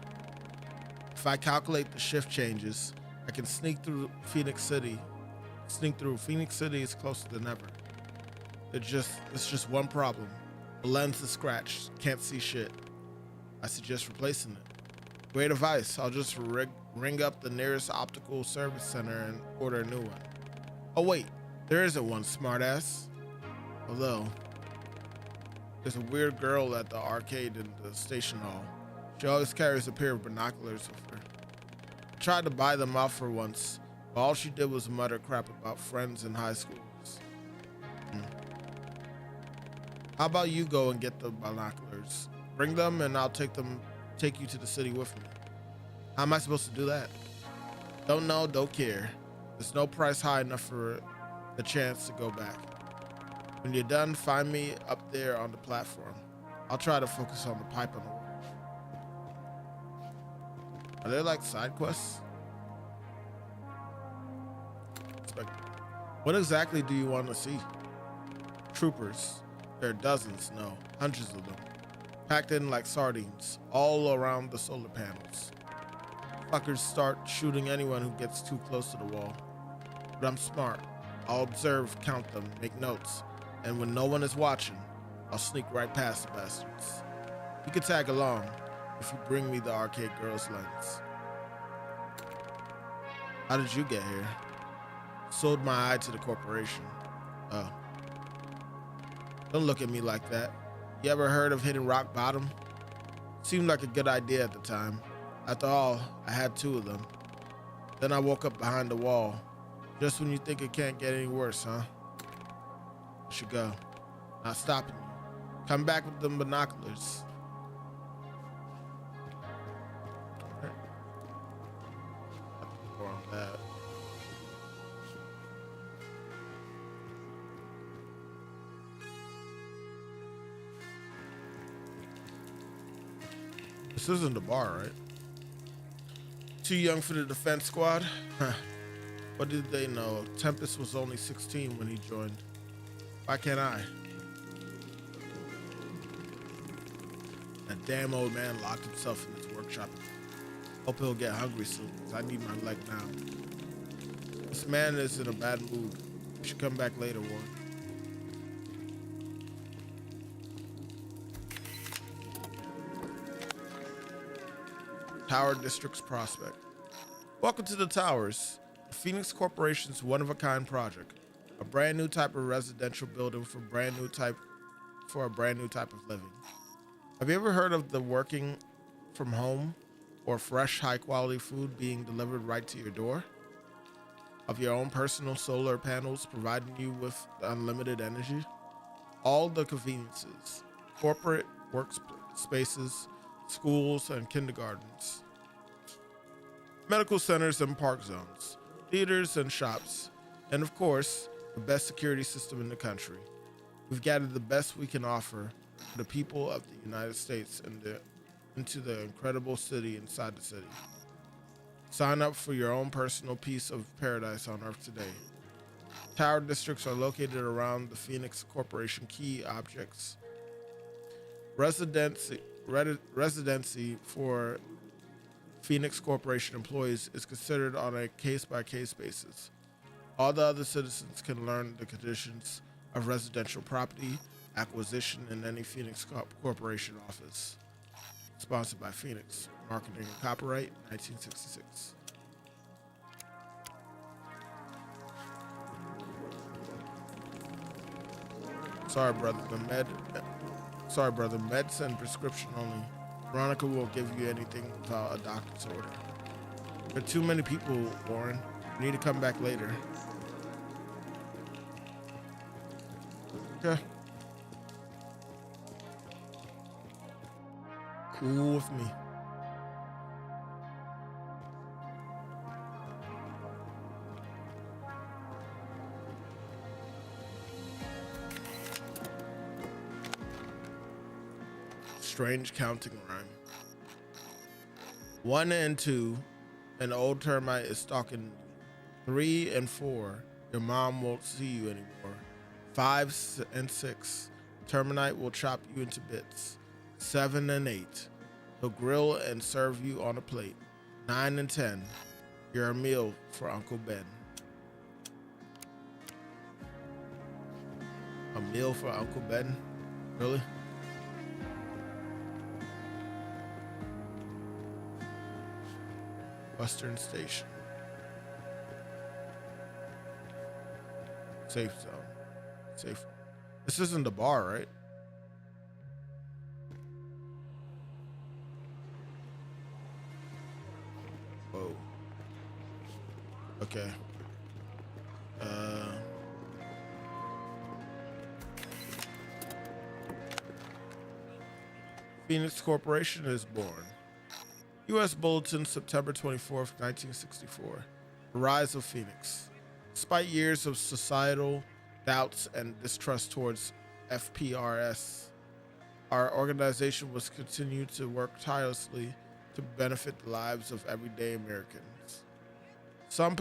If I calculate the shift changes, I can sneak through Phoenix City. Phoenix City is closer than ever. It's just one problem. The lens is scratched. Can't see shit. I suggest replacing it. Great advice. I'll just ring up the nearest optical service center and order a new one. Oh wait, there isn't one, smartass. Although, there's a weird girl at the arcade in the station hall. She always carries a pair of binoculars with her. I tried to buy them off her once, but all she did was mutter crap about friends in high schools. How about you go and get the binoculars? Bring them and I'll take you to the city with me. How am I supposed to do that? Don't know, don't care. There's no price high enough for the chance to go back. When you're done, find me up there on the platform. I'll try to focus on the pipe on the wall. Are there like side quests? What exactly do you want to see? Troopers. There are dozens, no, hundreds of them. Packed in like sardines, all around the solar panels. Fuckers start shooting anyone who gets too close to the wall. But I'm smart. I'll observe, count them, make notes. And when no one is watching, I'll sneak right past the bastards. You can tag along if you bring me the arcade girl's lens. How did you get here? Sold my eye to the corporation. Oh. Don't look at me like that. You ever heard of hitting rock bottom? Seemed like a good idea at the time. After all, I had 2 of them. Then I woke up behind the wall. Just when you think it can't get any worse, huh? I should go. Not stopping you. Come back with them binoculars. Okay. More on that. This isn't a bar, right? Too young for the defense squad? Huh. What did they know? Tempest was only 16 when he joined. Why can't I? That damn old man locked himself in his workshop. Hope he'll get hungry soon, because I need my leg now. This man is in a bad mood. We should come back later, Warren. Tower District's prospect. Welcome to the Towers, the Phoenix Corporation's one-of-a-kind project. A brand new type of residential building for a brand new type of living. Have you ever heard of the working from home or fresh, high-quality food being delivered right to your door? Of your own personal solar panels providing you with unlimited energy? All the conveniences, corporate workspaces, schools and kindergartens, medical centers and park zones, theaters and shops, and of course, the best security system in the country. We've gathered the best we can offer for the people of the United States into the incredible city inside the city. Sign up for your own personal piece of paradise on Earth today. Tower districts are located around the Phoenix Corporation key objects. Residency for Phoenix Corporation employees is considered on a case-by-case basis. All the other citizens can learn the conditions of residential property acquisition in any Phoenix Corporation office. Sponsored by Phoenix. Marketing and copyright 1966. Sorry, brother. Medicine prescription only. Veronica won't give you anything without a doctor's order. There are too many people, Warren. You need to come back later. Okay. Cool with me. strange counting rhyme. 1 and 2, an old termite is stalking you. 3 and 4, your mom won't see you anymore. 5 and 6, termite will chop you into bits. 7 and 8, he'll grill and serve you on a plate. 9 and 10, you're a meal for Uncle Ben. A meal for Uncle Ben? Really? Western Station. Safe zone. Safe. This isn't the bar, right? Whoa. Okay. Phoenix Corporation is born. U.S. Bulletin, September 24th, 1964. The Rise of Phoenix. Despite years of societal doubts and distrust towards FPRS, our organization was continued to work tirelessly to benefit the lives of everyday Americans. Some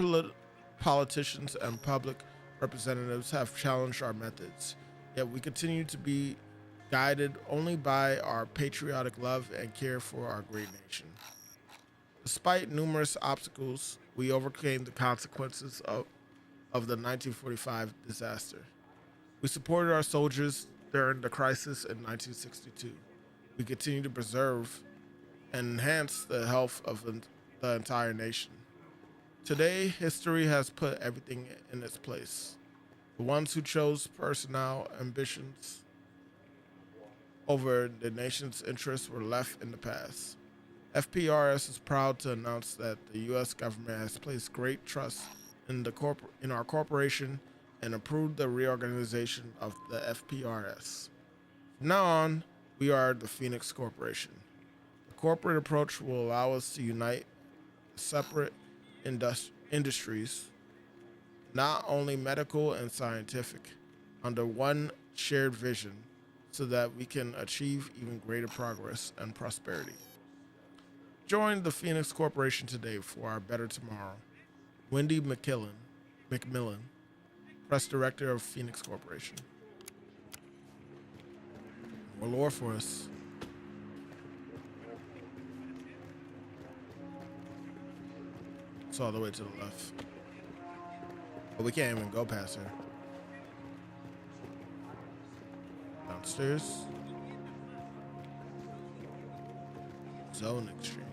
politicians and public representatives have challenged our methods, yet we continue to be guided only by our patriotic love and care for our great nation. Despite numerous obstacles, we overcame the consequences of the 1945 disaster. We supported our soldiers during the crisis in 1962. We continue to preserve and enhance the health of the entire nation. Today, history has put everything in its place. The ones who chose personal ambitions over the nation's interests were left in the past. FPRS is proud to announce that the U.S. government has placed great trust in our corporation and approved the reorganization of the FPRS. From now on, we are the Phoenix Corporation. The corporate approach will allow us to unite separate industries, not only medical and scientific, under one shared vision so that we can achieve even greater progress and prosperity. Join the Phoenix Corporation today for our better tomorrow. Wendy McMillan, Press Director of Phoenix Corporation. More lore for us. It's all the way to the left. But we can't even go past her. Downstairs. Zone exchange.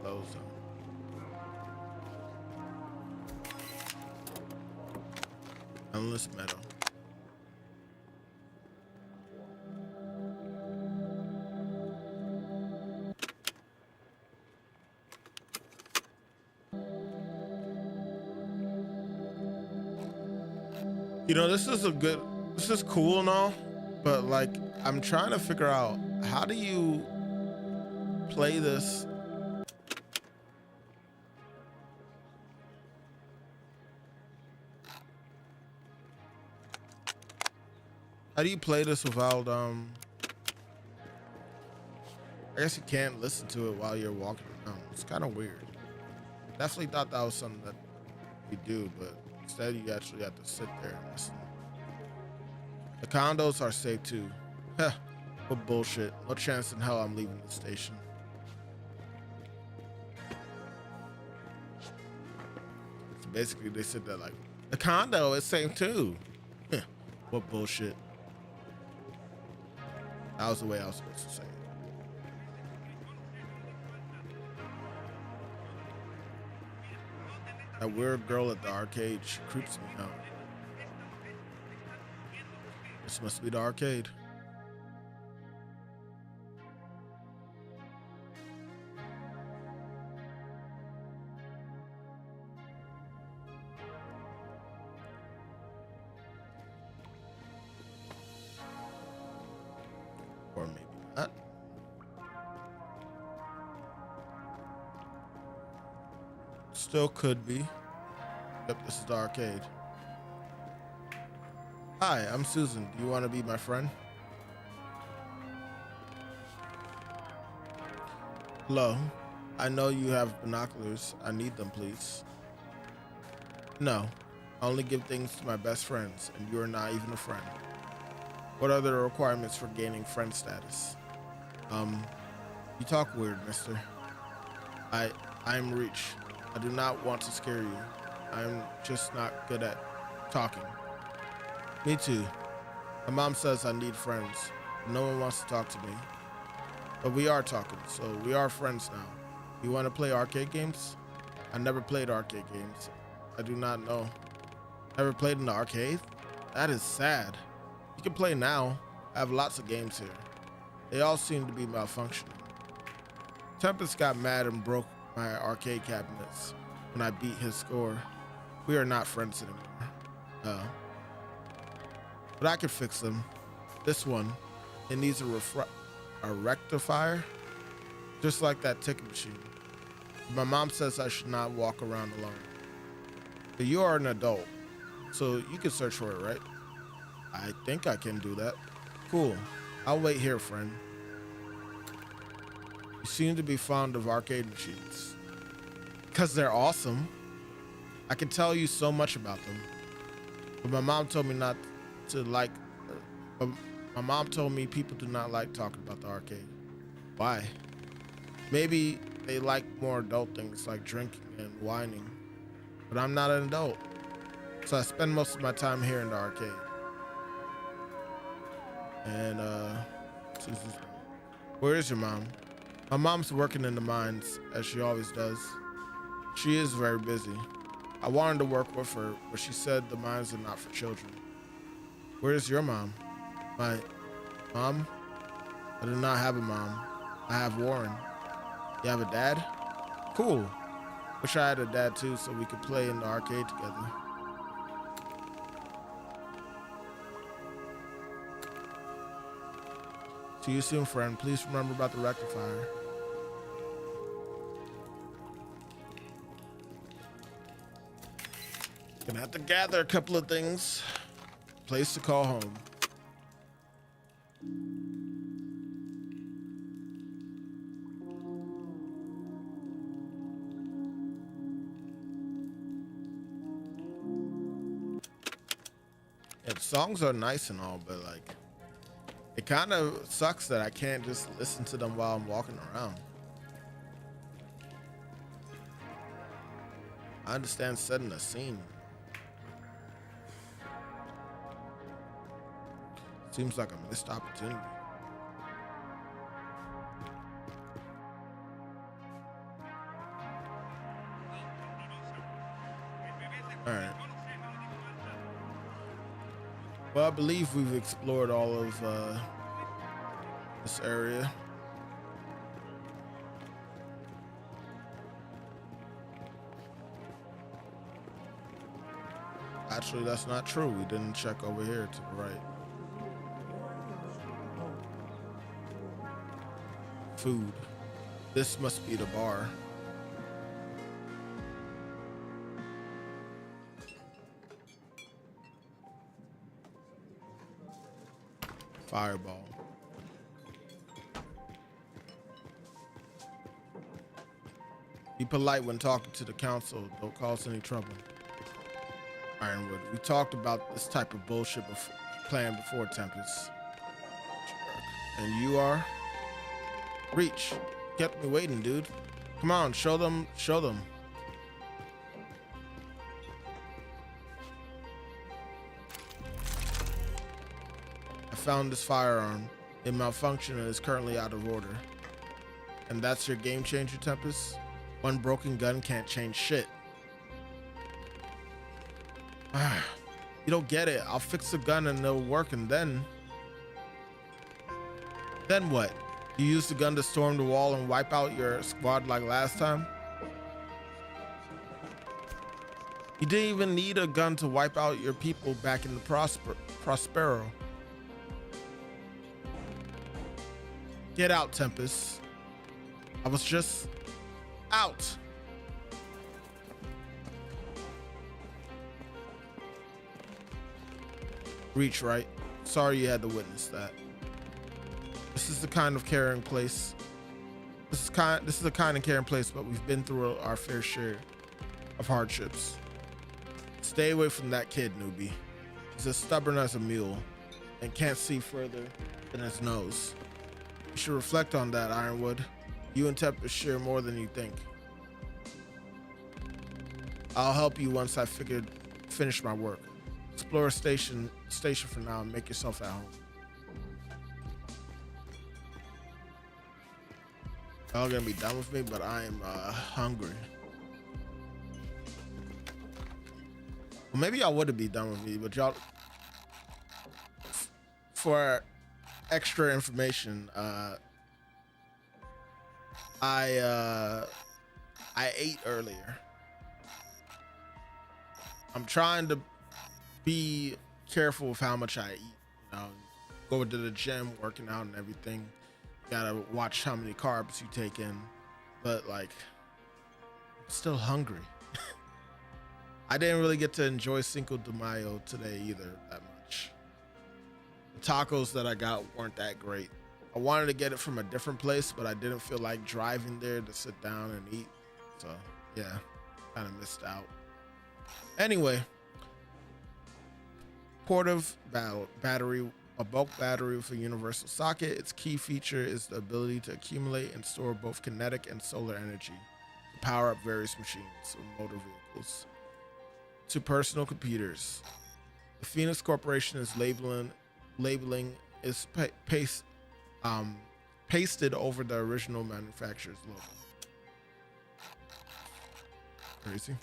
Low zone. Endless metal. You know, this is cool and all, but like, I'm trying to figure out, how do you play this? How do you play this without, I guess you can't listen to it while you're walking around. It's kind of weird. Definitely thought that was something that you do, but instead you actually have to sit there and listen. The condos are safe too. Heh, what bullshit. No chance in hell I'm leaving the station. So basically they said that like, the condo is safe too. Heh, what bullshit. That was the way I was supposed to say it. That weird girl at the arcade, she creeps me out. This must be the arcade. Or maybe not. Still could be. Yep, this is the arcade. Hi, I'm Susan. Do you want to be my friend? Hello. I know you have binoculars. I need them, please. No. I only give things to my best friends, and you are not even a friend. What are the requirements for gaining friend status? You talk weird, mister. I I'm Reach. I do not want to scare you. I'm just not good at talking. Me too. My mom says I need friends. But no one wants to talk to me. But we are talking, so we are friends now. You want to play arcade games? I never played arcade games. I do not know. Never played in the arcade? That is sad. You can play now. I have lots of games here. They all seem to be malfunctioning. Tempest got mad and broke my arcade cabinets when I beat his score. We are not friends anymore. Oh. But I can fix them. This one, it needs a rectifier, just like that ticket machine. My mom says I should not walk around alone. But you are an adult, so you can search for it, right? I think I can do that. Cool. I'll wait here, friend. You seem to be fond of arcade machines. Because they're awesome. I can tell you so much about them. But my mom told me not to like... my mom told me people do not like talking about the arcade. Why? Maybe they like more adult things like drinking and whining. But I'm not an adult. So I spend most of my time here in the arcade. And, where is your mom? My mom's working in the mines, as she always does. She is very busy. I wanted to work with her, but she said the mines are not for children. Where is your mom? My mom? I do not have a mom. I have Warren. You have a dad? Cool. Wish I had a dad too, so we could play in the arcade together. See you soon, friend. Please remember about the rectifier. Gonna have to gather a couple of things. Place to call home. Yeah, the songs are nice and all, but like, it kind of sucks that I can't just listen to them while I'm walking around. I understand setting a scene. Seems like a missed opportunity. All right. Well, I believe we've explored all of this area. Actually, that's not true. We didn't check over here to the right. Food. This must be the bar. Fireball. Be polite when talking to the council. Don't cause any trouble. Ironwood. We talked about this type of bullshit plan before, Tempest. And you are? Reach. Kept me waiting, dude. Come on, show them. Show them. I found this firearm. It malfunctioned and is currently out of order. And that's your game changer, Tempest? One broken gun can't change shit. You don't get it. I'll fix the gun and it'll work, and then what? You use the gun to storm the wall and wipe out your squad like last time? You didn't even need a gun to wipe out your people back in the Prospero. Get out, Tempest. I was just out. Reach, right? Sorry you had to witness that. This is the kind of caring place This is a kind and caring place, but we've been through our fair share of hardships. Stay away from that kid, newbie. He's as stubborn as a mule and can't see further than his nose. You should reflect on that, Ironwood. You and Tempest share more than you think. I'll help you once I finish my work. Explore a station for now and make yourself at home. Y'all gonna be done with me, but I am hungry. Well, maybe y'all wouldn't be done with me, but y'all, for extra information, I ate earlier. I'm trying to be careful with how much I eat. You know, go to the gym, working out and everything. Gotta watch how many carbs you take in. But like, I'm still hungry. I didn't really get to enjoy Cinco de Mayo today either that much. The tacos that I got weren't that great. I wanted to get it from a different place, but I didn't feel like driving there to sit down and eat. So yeah, kind of missed out. Anyway, portive battery, a bulk battery with a universal socket. Its key feature is the ability to accumulate and store both kinetic and solar energy to power up various machines or motor vehicles. To personal computers, the Phoenix Corporation is labeling is pasted over the original manufacturer's logo. Crazy.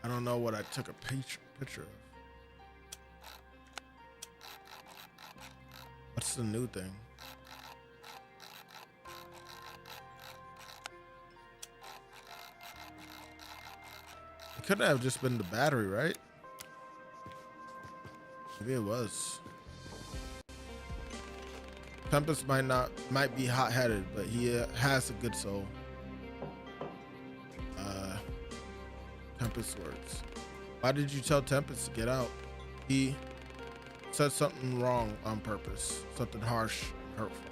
I don't know what I took a picture of. What's the new thing? It couldn't have just been the battery, right? Maybe it was. Tempest might be hot-headed, but he has a good soul. Tempest words. Why did you tell Tempest to get out? He said something wrong on purpose, something harsh and hurtful.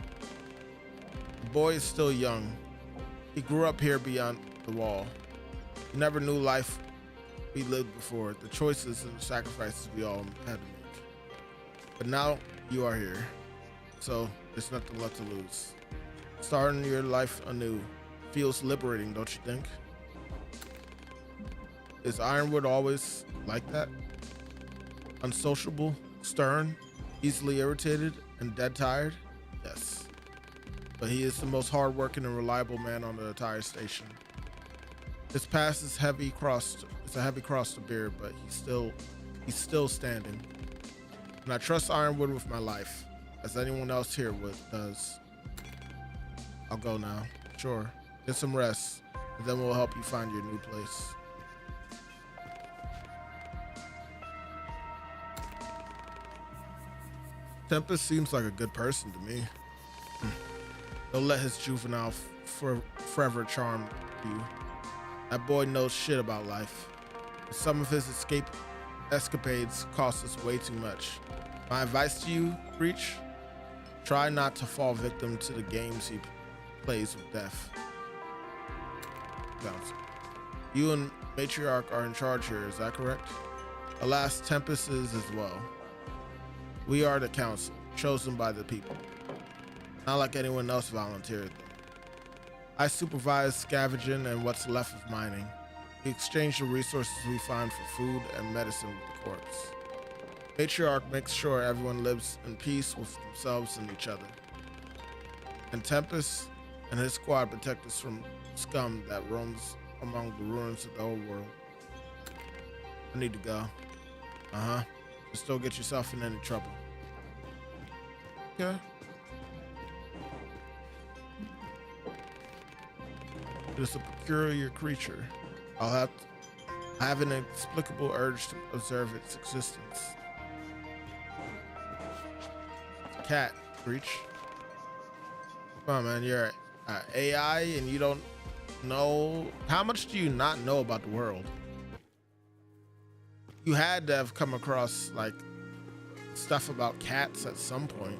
The boy is still young. He grew up here beyond the wall. He never knew life we lived before, the choices and the sacrifices we all had to make. But now you are here, so there's nothing left to lose. Starting your life anew feels liberating, don't you think? Is Ironwood always like that? Unsociable, stern, easily irritated, and dead tired? Yes. But he is the most hardworking and reliable man on the entire station. His past is a heavy cross to bear, but he's still standing. And I trust Ironwood with my life, as anyone else here does. I'll go now. Sure. Get some rest, and then we'll help you find your new place. Tempest seems like a good person to me. Don't let his juvenile forever charm you. That boy knows shit about life. Some of his escapades cost us way too much. My advice to you, R.E.A.C.H, try not to fall victim to the games he plays with death. You and Matriarch are in charge here, is that correct? Alas, Tempest is as well. We are the council, chosen by the people. Not like anyone else volunteered. I supervise scavenging and what's left of mining. We exchange the resources we find for food and medicine with the corpse. Matriarch makes sure everyone lives in peace with themselves and each other. And Tempest and his squad protect us from scum that roams among the ruins of the old world. I need to go. Just don't get yourself in any trouble. Okay. It is a peculiar creature. I have an inexplicable urge to observe its existence. It's a cat, R.E.A.C.H. Come on, man, you're AI and you don't know. How much do you not know about the world? You had to have come across like stuff about cats at some point.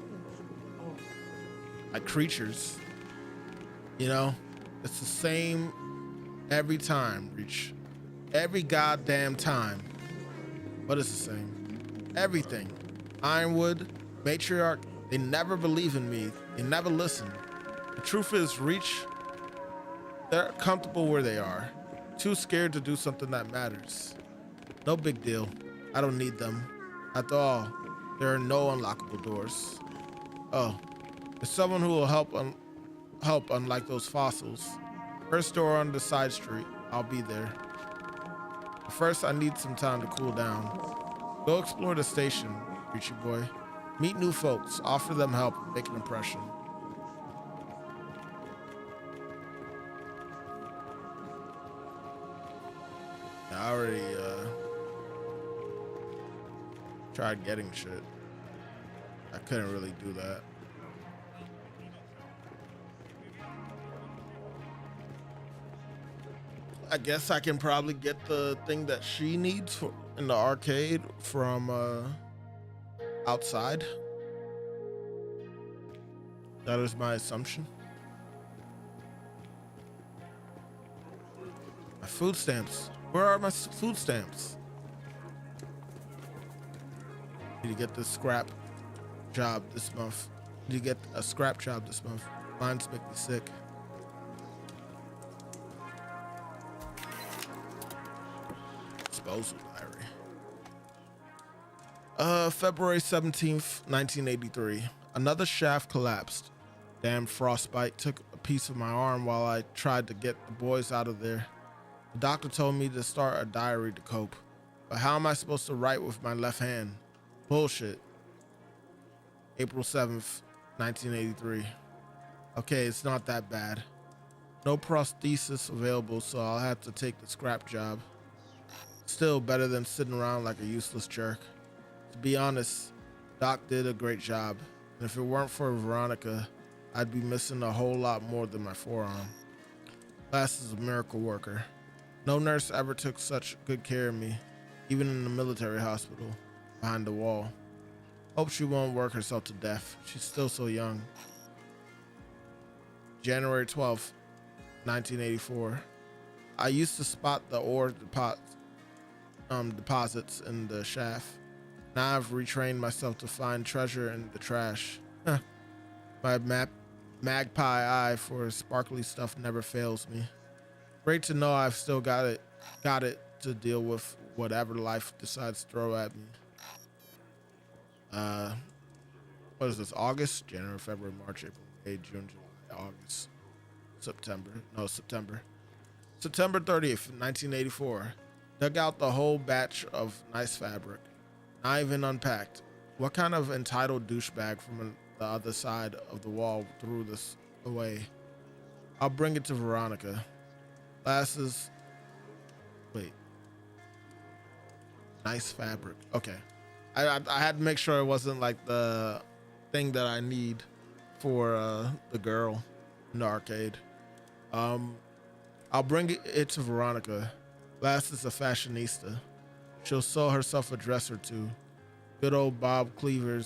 like creatures. You know, it's the same every time, Reach. Every goddamn time. But it's the same. Everything. Ironwood, Matriarch, they never believe in me. They never listen. The truth is, Reach, they're comfortable where they are. Too scared to do something that matters. No big deal. I don't need them. After all, there are no unlockable doors. Oh, there's someone who will help unlike those fossils. First door on the side street. I'll be there. But first, I need some time to cool down. Go explore the station, Preachy boy. Meet new folks, offer them help, make an impression. I already tried getting shit. I couldn't really do that. I guess I can probably get the thing that she needs in the arcade from outside. That is my assumption. My food stamps. Where are my food stamps? Need to get this scrap job this month. Need to get a scrap job this month. Mines make me sick. Disposal diary. February 17th, 1983. Another shaft collapsed. Damn frostbite took a piece of my arm while I tried to get the boys out of there. The doctor told me to start a diary to cope. But how am I supposed to write with my left hand? Bullshit. April 7th, 1983. Okay, it's not that bad. No prosthesis available, so I'll have to take the scrap job. Still better than sitting around like a useless jerk. To be honest, Doc did a great job, and if it weren't for Veronica, I'd be missing a whole lot more than my forearm. Lass is a miracle worker. No nurse ever took such good care of me, even in the military hospital, behind the wall. Hope she won't work herself to death. She's still so young. January 12th, 1984. I used to spot the ore deposits in the shaft. Now I've retrained myself to find treasure in the trash. My magpie eye for sparkly stuff never fails me. Great to know I've still got it to deal with whatever life decides to throw at me. What is this? August? January, February, March, April, May, June, July, August, September. No, September. September 30th, 1984. Dug out the whole batch of nice fabric. Not even unpacked. What kind of entitled douchebag from the other side of the wall threw this away? I'll bring it to Veronica. Glasses. Wait. Nice fabric. Okay. I had to make sure it wasn't like the thing that I need for the girl in the arcade. I'll bring it to Veronica. Lass is a fashionista. She'll sew herself a dress or two. Good old Bob Cleaver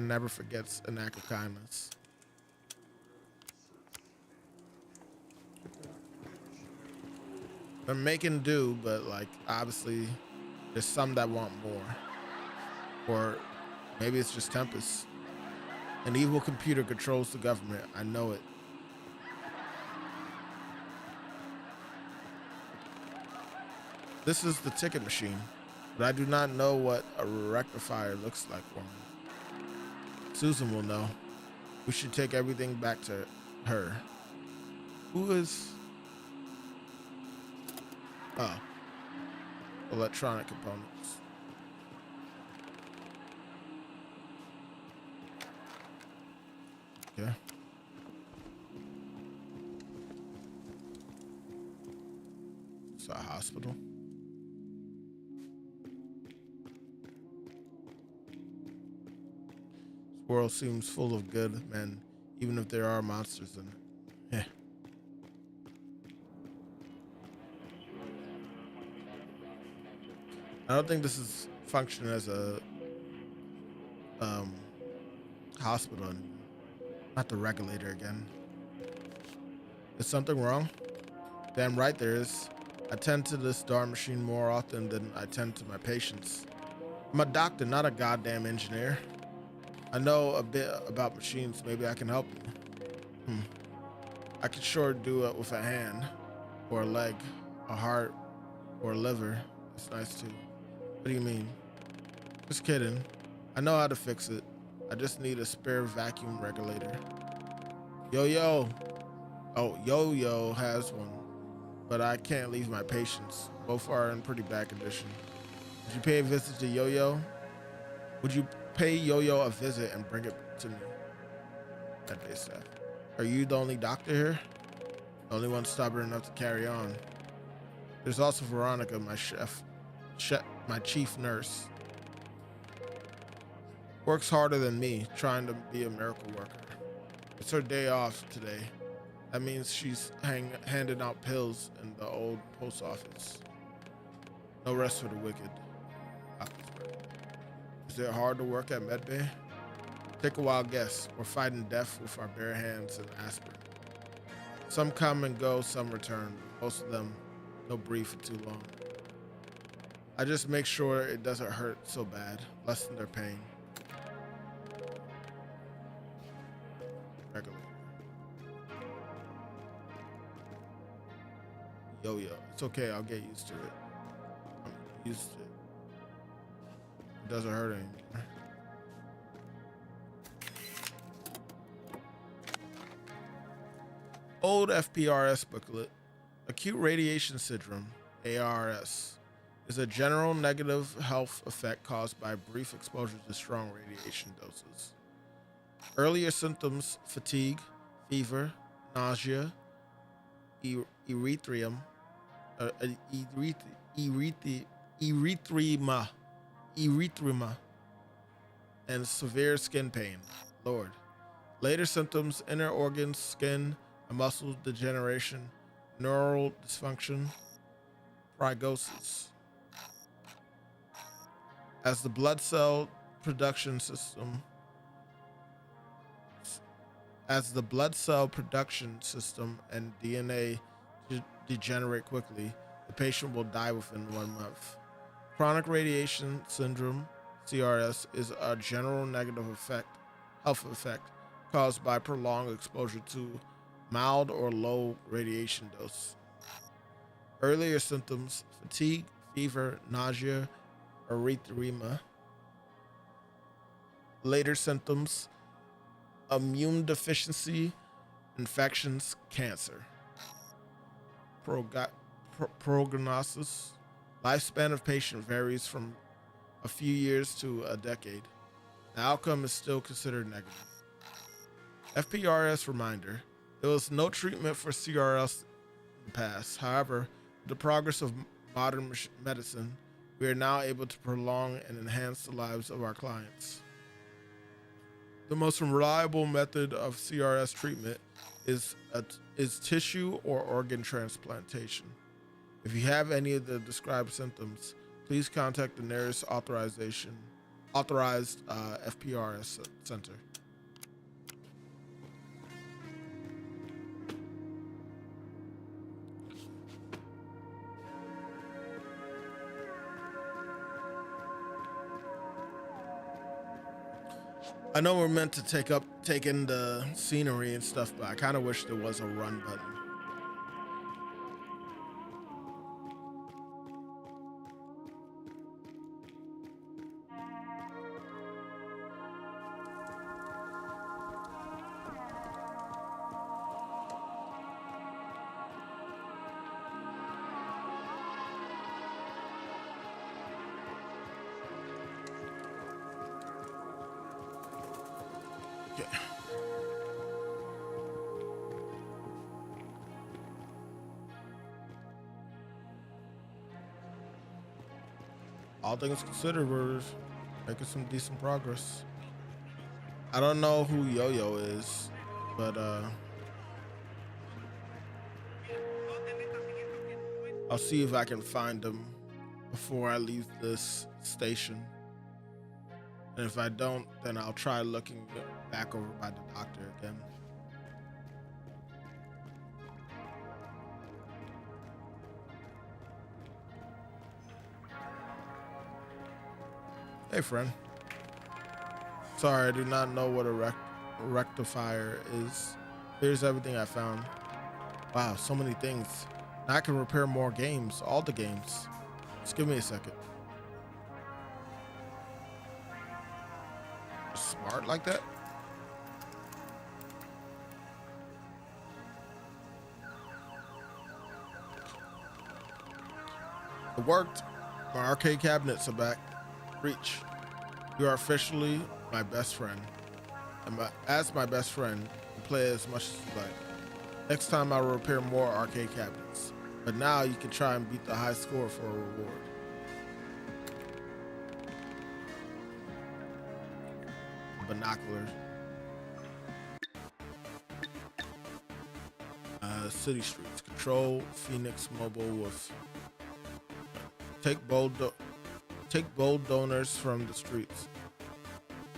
never forgets an act of kindness. They're making do, but like obviously there's some that want more. Or maybe it's just Tempest. An evil computer controls the government. I know it. This is the ticket machine, but I do not know what a rectifier looks like for me. Susan will know. We should take everything back to her. Who is... Oh. Electronic components. Okay. It's a hospital. This world seems full of good men, even if there are monsters in it. Yeah. I don't think this is functioning as a Hospital anymore. Not the regulator again. Is something wrong? Damn right there is. I tend to this darn machine more often than I tend to my patients. I'm a doctor, not a goddamn engineer. I know a bit about machines. Maybe I can help you. I could sure do it with a hand, or a leg, a heart, or a liver. It's nice too. What do you mean? Just kidding. I know how to fix it. I just need a spare vacuum regulator. Yo-Yo. Oh, Yo-Yo has one, but I can't leave my patients. Both are in pretty bad condition. Would you pay a visit to Yo-Yo? Would you pay Yo-Yo a visit and bring it to me? That they said. Are you the only doctor here? The only one stubborn enough to carry on. There's also Veronica, my my chief nurse. Works harder than me, trying to be a miracle worker. It's her day off today. That means she's handing out pills in the old post office. No rest for the wicked. Is it hard to work at medbay? Take a wild guess. We're fighting death with our bare hands and aspirin. Some come and go, some return. Most of them don't breathe for too long. I just make sure it doesn't hurt so bad, lessen their pain. Regular. Yo-Yo. It's okay, I'll get used to it. I'm used to it. It doesn't hurt anymore. Old FPRS booklet. Acute radiation syndrome, ARS, is a general negative health effect caused by brief exposure to strong radiation doses. Earlier symptoms: fatigue, fever, nausea, erythema, erythema, and severe skin pain. Lord. Later symptoms: inner organs, skin, and muscle degeneration, neural dysfunction, prognosis. As the blood cell production system and DNA degenerate quickly, the patient will die within 1 month. Chronic radiation syndrome, CRS, is a general negative health effect caused by prolonged exposure to mild or low radiation dose. Earlier symptoms: fatigue, fever, nausea, erythema. Later symptoms: immune deficiency, infections, cancer. Prognosis: lifespan of patient varies from a few years to a decade. The outcome is still considered negative. FPRS reminder: there was no treatment for CRS in the past. However, with the progress of modern medicine, we are now able to prolong and enhance the lives of our clients. The most reliable method of CRS treatment is tissue or organ transplantation. If you have any of the described symptoms, please contact the nearest authorized FPRS center. I know we're meant to take in the scenery and stuff, but I kind of wish there was a run button. Yeah. All things considered, we're making some decent progress. I don't know who Yo-Yo is, but I'll see if I can find him before I leave this station. And if I don't, then I'll try looking back over by the doctor again. Hey, friend. Sorry, I do not know what a rectifier is. Here's everything I found. Wow, so many things. Now I can repair more games, all the games. Just give me a second. Smart like that? It worked. My arcade cabinets are back. R.E.A.H. You are officially my best friend. And as my best friend, you play as much as you like. Next time I will repair more arcade cabinets. But now you can try and beat the high score for a reward. Binoculars. City streets. Control Phoenix Mobile with take bold donors from the streets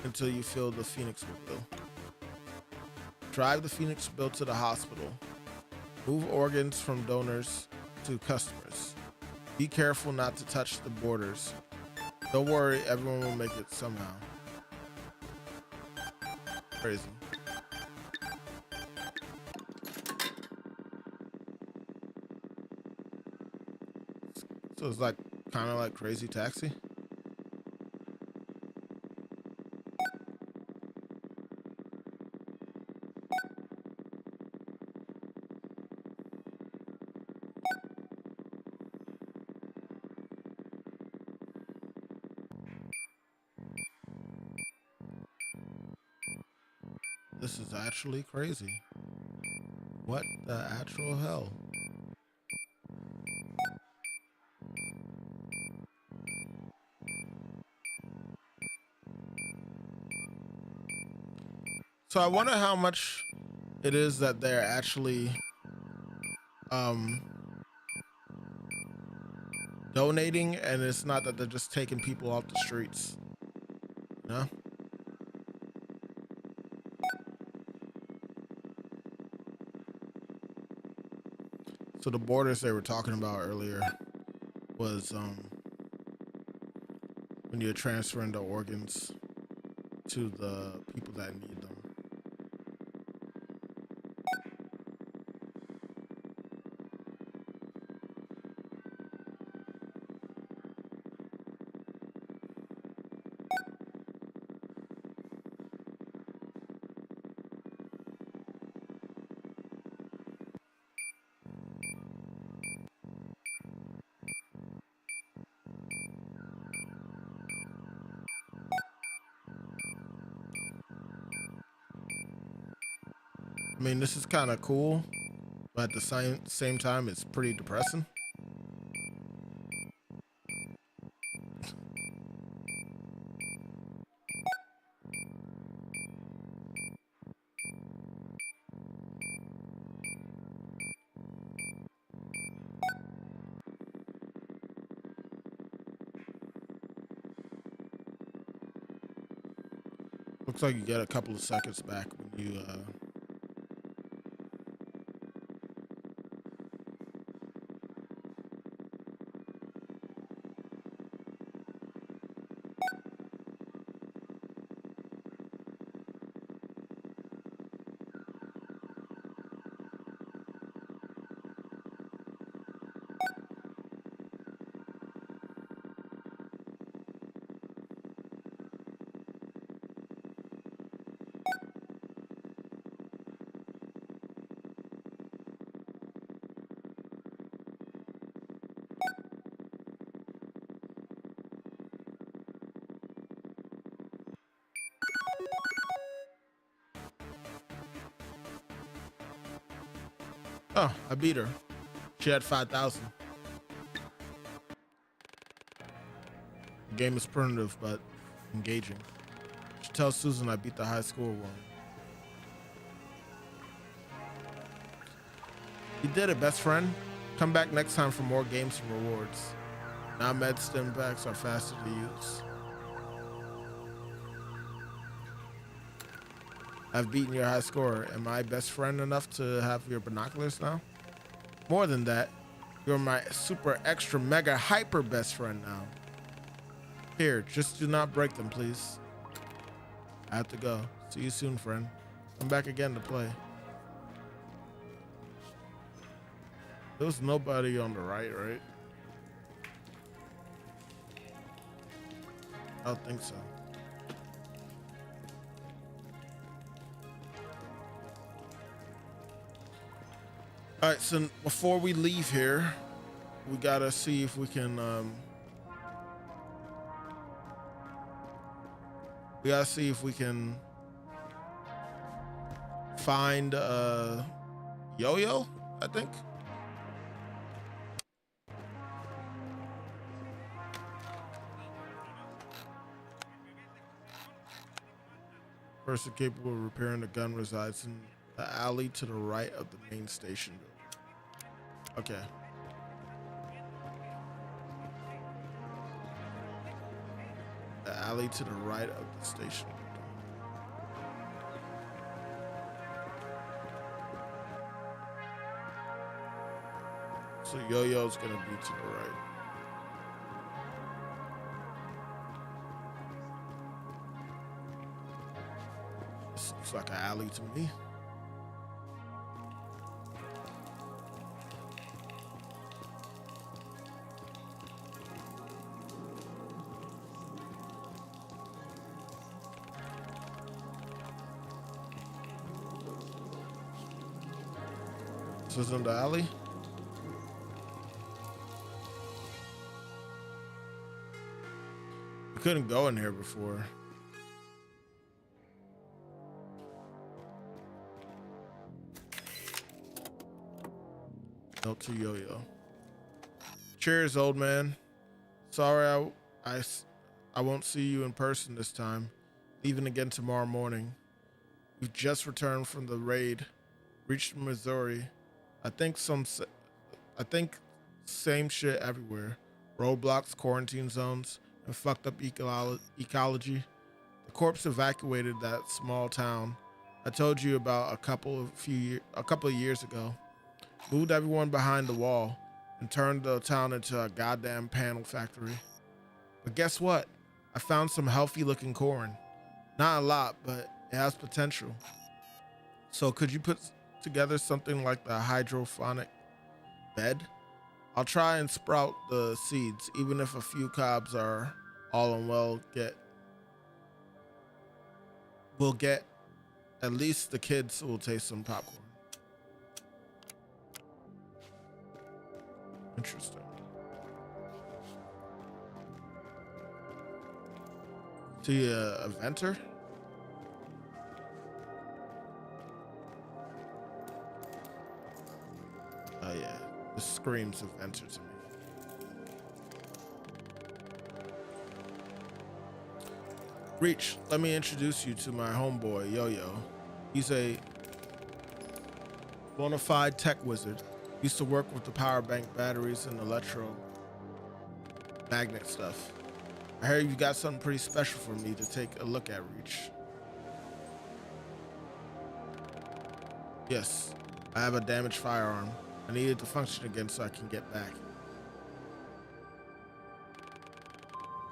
until you fill the Phoenix Mobile. Drive the Phoenix Mobile to the hospital. Move organs from donors to customers. Be careful not to touch the borders. Don't worry, everyone will make it somehow. Crazy. So it's like kind of like Crazy Taxi. This is actually crazy. What the actual hell? So I wonder how much it is that they're actually donating, and it's not that they're just taking people off the streets. You know? So the borders they were talking about earlier was when you're transferring the organs to the people that need them. I mean, this is kind of cool, but at the same time, it's pretty depressing. Looks like you get a couple of seconds back when you Oh, I beat her. She had 5,000. The game is primitive, but engaging. She tells Susan I beat the high score one. You did it, best friend. Come back next time for more games and rewards. Now med stim packs are faster to use. I've beaten your high score. Am I best friend enough to have your binoculars now? More than that, you're my super extra mega hyper best friend now. Here, just do not break them, please. I have to go. See you soon, friend. Come back again to play. There was nobody on the right? I don't think so. All right, so before we leave here, we gotta see if we can find Yo-Yo, I think. Person capable of repairing the gun resides in the alley to the right of the main station building. Okay. The alley to the right of the station building. So Yo-Yo's gonna be to the right. This looks like an alley to me. This is in the alley. We couldn't go in here before. Note to Yo-Yo. Cheers, old man. Sorry I won't see you in person this time. Leaving again tomorrow morning. We've just returned from the raid. Reached Missouri. I think same shit everywhere. Roadblocks, quarantine zones, and fucked up ecology. The corps evacuated that small town I told you about a couple of years ago. Moved everyone behind the wall and turned the town into a goddamn panel factory. But guess what? I found some healthy looking corn. Not a lot, but it has potential. So could you put together something like the hydroponic bed? I'll try and sprout the seeds, even if a few cobs are all and we'll get at least the kids will taste some popcorn. Interesting. See a venter? Oh yeah, this screams of venter to me. R.E.A.H, let me introduce you to my homeboy, Yo-Yo. He's a bona fide tech wizard. Used to work with the power bank batteries and electromagnet stuff. I heard you got something pretty special for me to take a look at, R.E.A.H. Yes, I have a damaged firearm. I need it to function again so I can get back.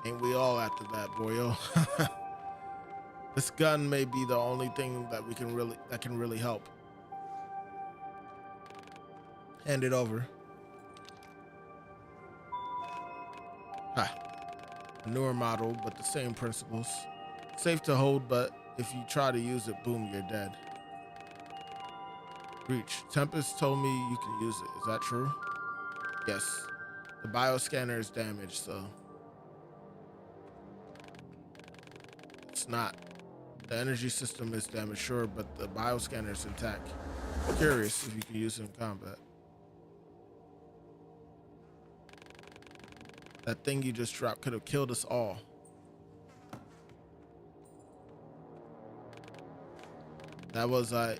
Ain't we all after that, boyo? This gun may be the only thing that can really help. Hand it over. Ha. A newer model, but the same principles. Safe to hold, but if you try to use it, boom, you're dead. R.E.A.H, Tempest told me you can use it. Is that true? Yes. The bioscanner is damaged, so it's not. The energy system is damaged, sure, but the bioscanner is intact. Curious if you can use it in combat. That thing you just dropped could have killed us all. That was I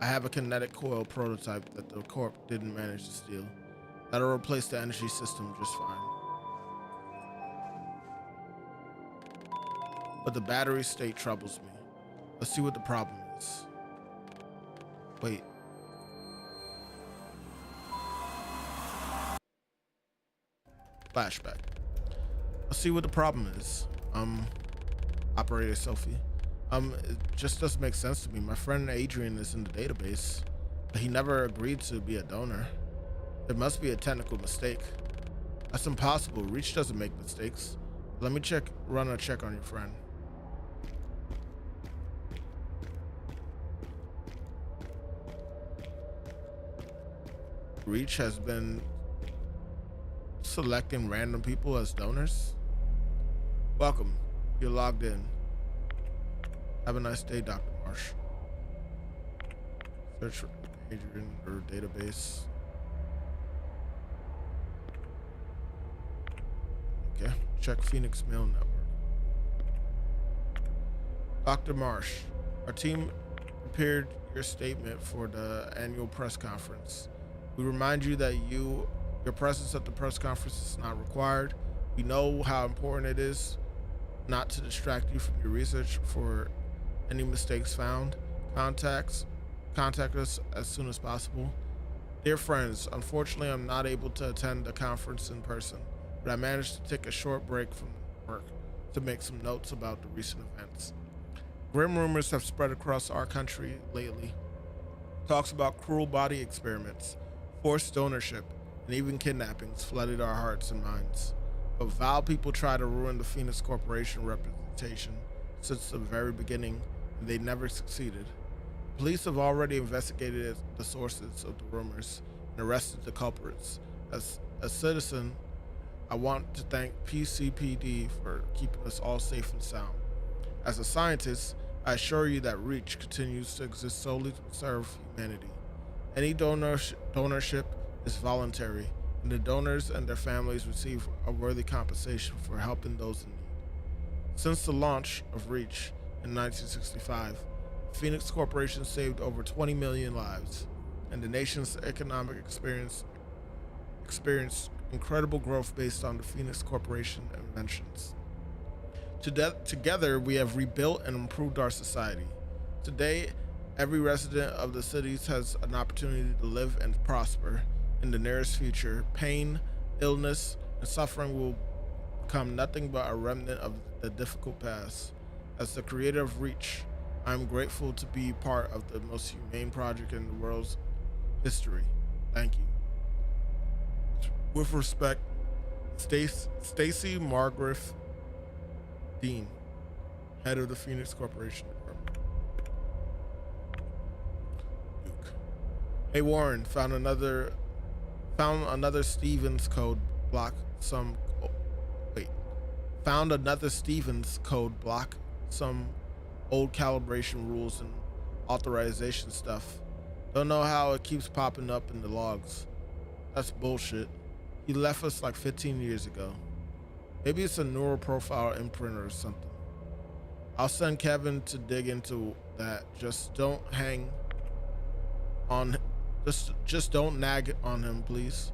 have a kinetic coil prototype that the Corp didn't manage to steal. That'll replace the energy system just fine. But the battery state troubles me. Let's see what the problem is. Wait. Flashback. Let's see what the problem is. Operator Sophie. It just doesn't make sense to me. My friend Adrian is in the database, but he never agreed to be a donor. There must be a technical mistake. That's impossible. R.E.A.C.H doesn't make mistakes. Let me run a check on your friend. R.E.A.C.H has been selecting random people as donors. Welcome. You're logged in. Have a nice day, Dr. Marsh. Search for Adrian or database. Okay. Check Phoenix Mail Network. Dr. Marsh, our team prepared your statement for the annual press conference. We remind you that your presence at the press conference is not required. We know how important it is not to distract you from your research. For any mistakes found, contact us as soon as possible. Dear friends, unfortunately I'm not able to attend the conference in person, but I managed to take a short break from work to make some notes about the recent events. Grim rumors have spread across our country lately. Talks about cruel body experiments, forced ownership, and even kidnappings flooded our hearts and minds. But vile people try to ruin the Phoenix Corporation reputation since the very beginning, and they never succeeded. Police have already investigated the sources of the rumors and arrested the culprits. As a citizen, I want to thank PCPD for keeping us all safe and sound. As a scientist, I assure you that R.E.A.C.H continues to exist solely to serve humanity. Any donorship is voluntary, and the donors and their families receive a worthy compensation for helping those in need. Since the launch of R.E.A.C.H in 1965, Phoenix Corporation saved over 20 million lives, and the nation's economic experienced incredible growth based on the Phoenix Corporation inventions. Together, we have rebuilt and improved our society. Today, every resident of the cities has an opportunity to live and prosper. In the nearest future, pain, illness, and suffering will become nothing but a remnant of the difficult past. As the creator of R.E.A.C.H, I am grateful to be part of the most humane project in the world's history. Thank you. With respect, Stacy Margaret Dean, head of the Phoenix Corporation Department. Duke. Hey Warren, found another Stevens code block some. Oh, wait. Found another Stevens code block some old calibration rules and authorization stuff. Don't know how it keeps popping up in the logs. That's bullshit. He left us like 15 years ago. Maybe it's a neural profile imprinter or something. I'll send Kevin to dig into that. Just don't hang on. Just don't nag on him, please.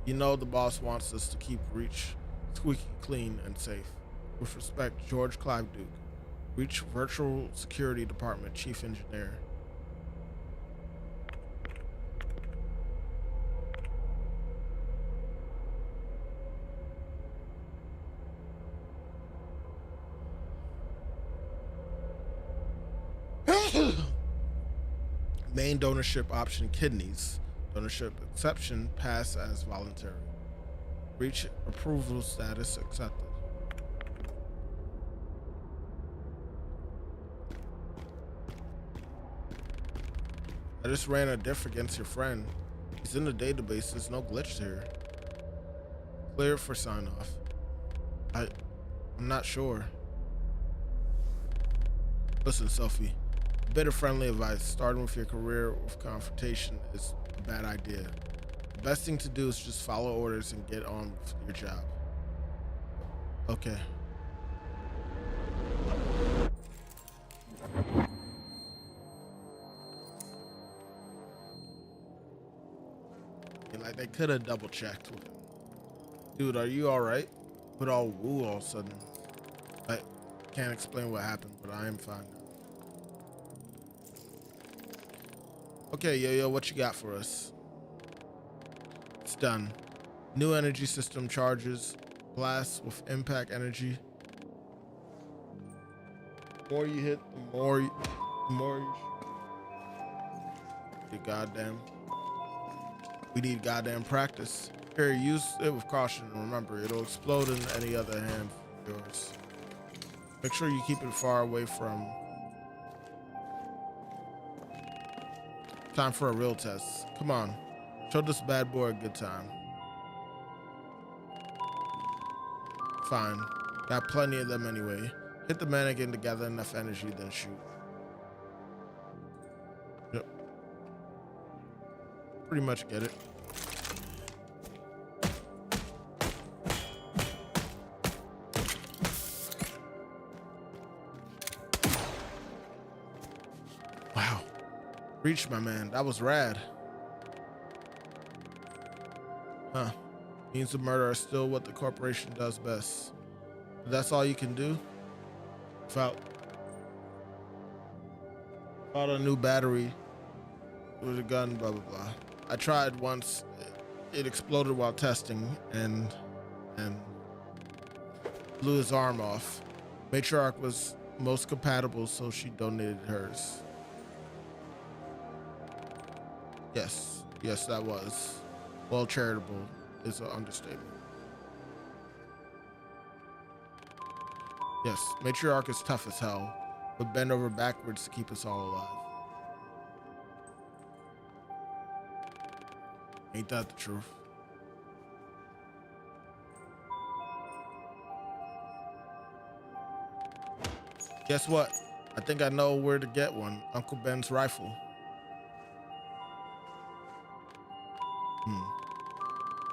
You know the boss wants us to keep R.E.A.C.H squeaky clean and safe. With respect, George Clive Duke, R.E.A.C.H Virtual Security Department Chief Engineer. Main donorship option kidneys. Donorship exception pass as voluntary. R.E.A.C.H approval status accepted. I just ran a diff against your friend. He's in the database. There's no glitch here. Clear for sign off. I'm not sure. Listen, Sophie. A bit of friendly advice. Starting with your career with confrontation is a bad idea. The best thing to do is just follow orders and get on with your job. Okay. And like they could have double checked with him. Dude, are you alright? Put all woo all of a sudden. I can't explain what happened, but I am fine now. Okay, yo, what you got for us? It's done. New energy system charges glass with impact energy. The more you hit, the more you goddamn. We need goddamn practice. Here, use it with caution. Remember, it'll explode in any other hand of yours. Make sure you keep it far away from. Time for a real test. Come on. Show this bad boy a good time. Fine. Got plenty of them anyway. Hit the mannequin to gather enough energy, then shoot. Yep. Pretty much get it. Wow. Reach, my man. That was rad. Huh. Means of murder are still what the corporation does best. But that's all you can do? Without a new battery with a gun, blah, blah, blah. I tried once. It exploded while testing and blew his arm off. Matriarch was most compatible, so she donated hers. Yes, that was. Well, charitable is an understatement. Yes, Matriarch is tough as hell, but bend over backwards to keep us all alive. Ain't that the truth? Guess what? I think I know where to get one. Uncle Ben's rifle.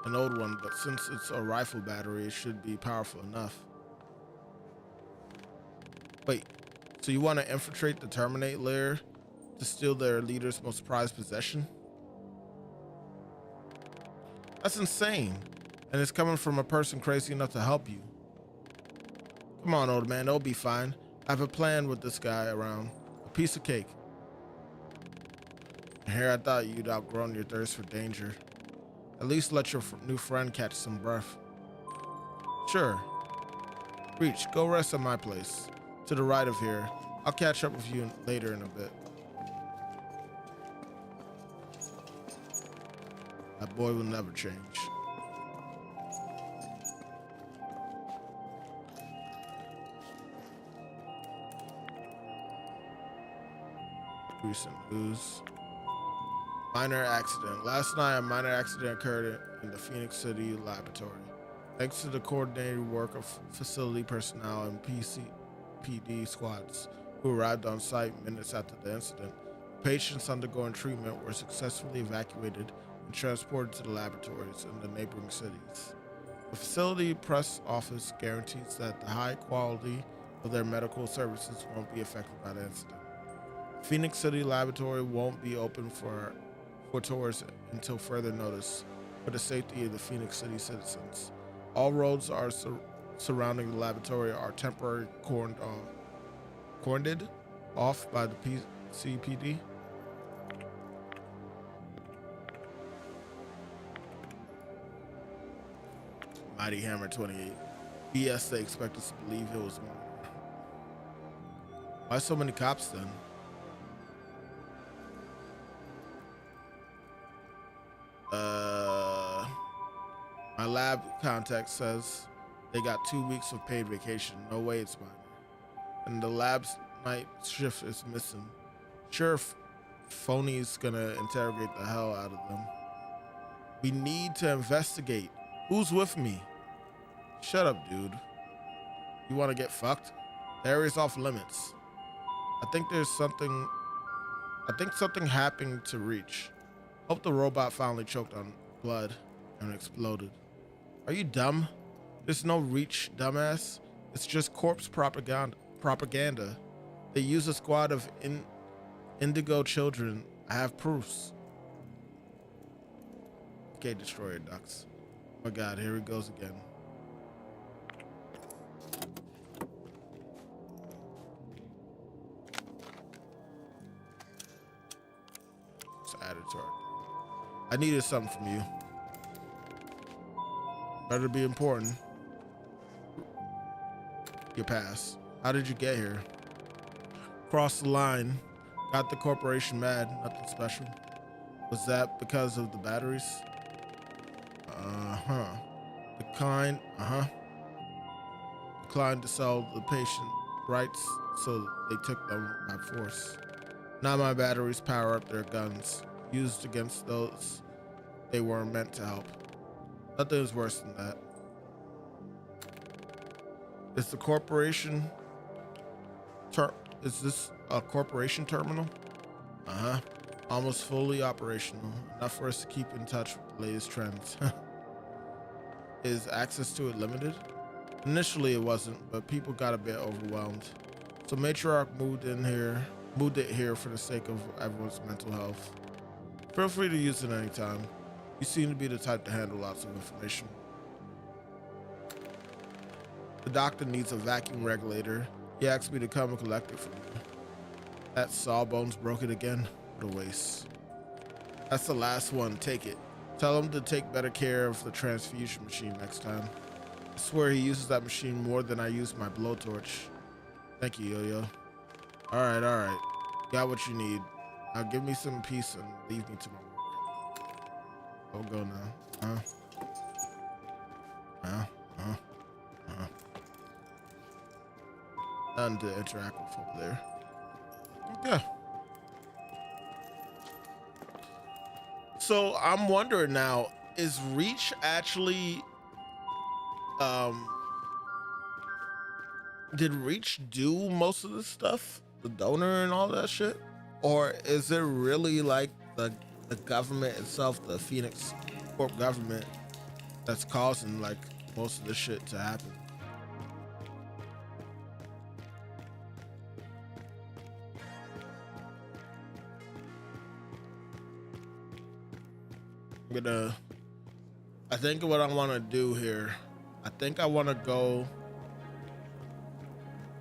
An old one, but since it's a rifle battery, it should be powerful enough. Wait, so you want to infiltrate the Terminate lair to steal their leader's most prized possession? That's insane. And it's coming from a person crazy enough to help you. Come on, old man, it'll be fine. I have a plan with this guy around. A piece of cake. And here I thought you'd outgrown your thirst for danger. At least let your new friend catch some breath. Sure. Reach, go rest at my place. To the right of here. I'll catch up with you later in a bit. That boy will never change. Recent news. Minor accident. Last night, a minor accident occurred in the Phoenix City laboratory. Thanks to the coordinated work of facility personnel and PD squads who arrived on site minutes after the incident, patients undergoing treatment were successfully evacuated and transported to the laboratories in the neighboring cities. The facility press office guarantees that the high quality of their medical services won't be affected by the incident. Phoenix City Laboratory won't be open for tours until further notice for the safety of the Phoenix City citizens. All roads are surrounding the laboratory are temporarily cordoned off by the CPD. Mighty Hammer 28. BS, they expect us to believe it was more. Why so many cops then? My lab contact says they got 2 weeks of paid vacation. No way it's mine. And the lab's night shift is missing. Sure, Phony's gonna interrogate the hell out of them. We need to investigate. Who's with me? Shut up, dude. You wanna get fucked? The area's off limits. I think something happened to R.E.A.C.H. Hope the robot finally choked on blood and exploded. Are you dumb? There's no R.E.A.C.H, dumbass. It's just corpse propaganda. They use a squad of indigo children. I have proofs. Okay, destroyer ducks. Oh my god, here he goes again. added to our. I needed something from you. Better be important. Your pass. How did you get here? Crossed the line. Got the corporation mad. Nothing special. Was that because of the batteries? Uh-huh. Declined. Uh-huh. Declined to sell the patient rights, so they took them by force. Now my batteries power up their guns, used against those they weren't meant to help. Nothing is worse than that. Is the corporation is this a corporation terminal? Uh-huh. Almost fully operational. Enough for us to keep in touch with the latest trends. Is access to it limited? Initially it wasn't, but people got a bit overwhelmed. So Matriarch moved it here for the sake of everyone's mental health. Feel free to use it anytime. You seem to be the type to handle lots of information. The doctor needs a vacuum regulator. He asked me to come and collect it from you. That Sawbones broke it again. What a waste. That's the last one. Take it. Tell him to take better care of the transfusion machine next time. I swear he uses that machine more than I use my blowtorch. Thank you, Yo-Yo. All right. Got what you need. Now give me some peace and leave me to my work. I'll go now. Nothing to interact with over there. Okay. So I'm wondering now, is R.E.A.H actually did R.E.A.H do most of this stuff? The donor and all that shit? Or is it really like the government itself, the Phoenix Corp government, that's causing like most of this shit to happen? I think what I want to do here, I think I want to go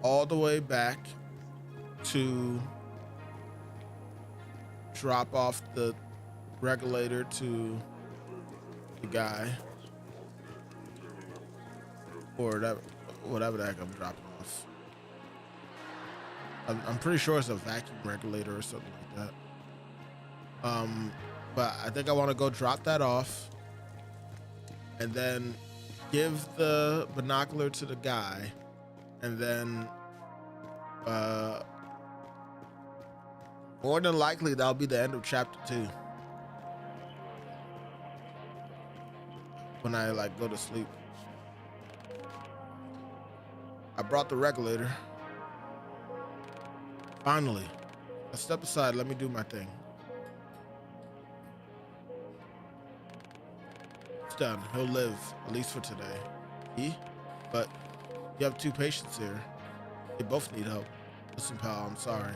all the way back to drop off the regulator to the guy, or whatever the heck I'm dropping off. I'm pretty sure it's a vacuum regulator or something like that. But I think I want to go drop that off and then give the binocular to the guy, and then more than likely that'll be the end of chapter 2 when I like go to sleep. I brought the regulator. Finally. Now step aside, let me do my thing. It's done. He'll live, at least for today. But you have 2 patients here. They both need help. Listen, pal, I'm sorry.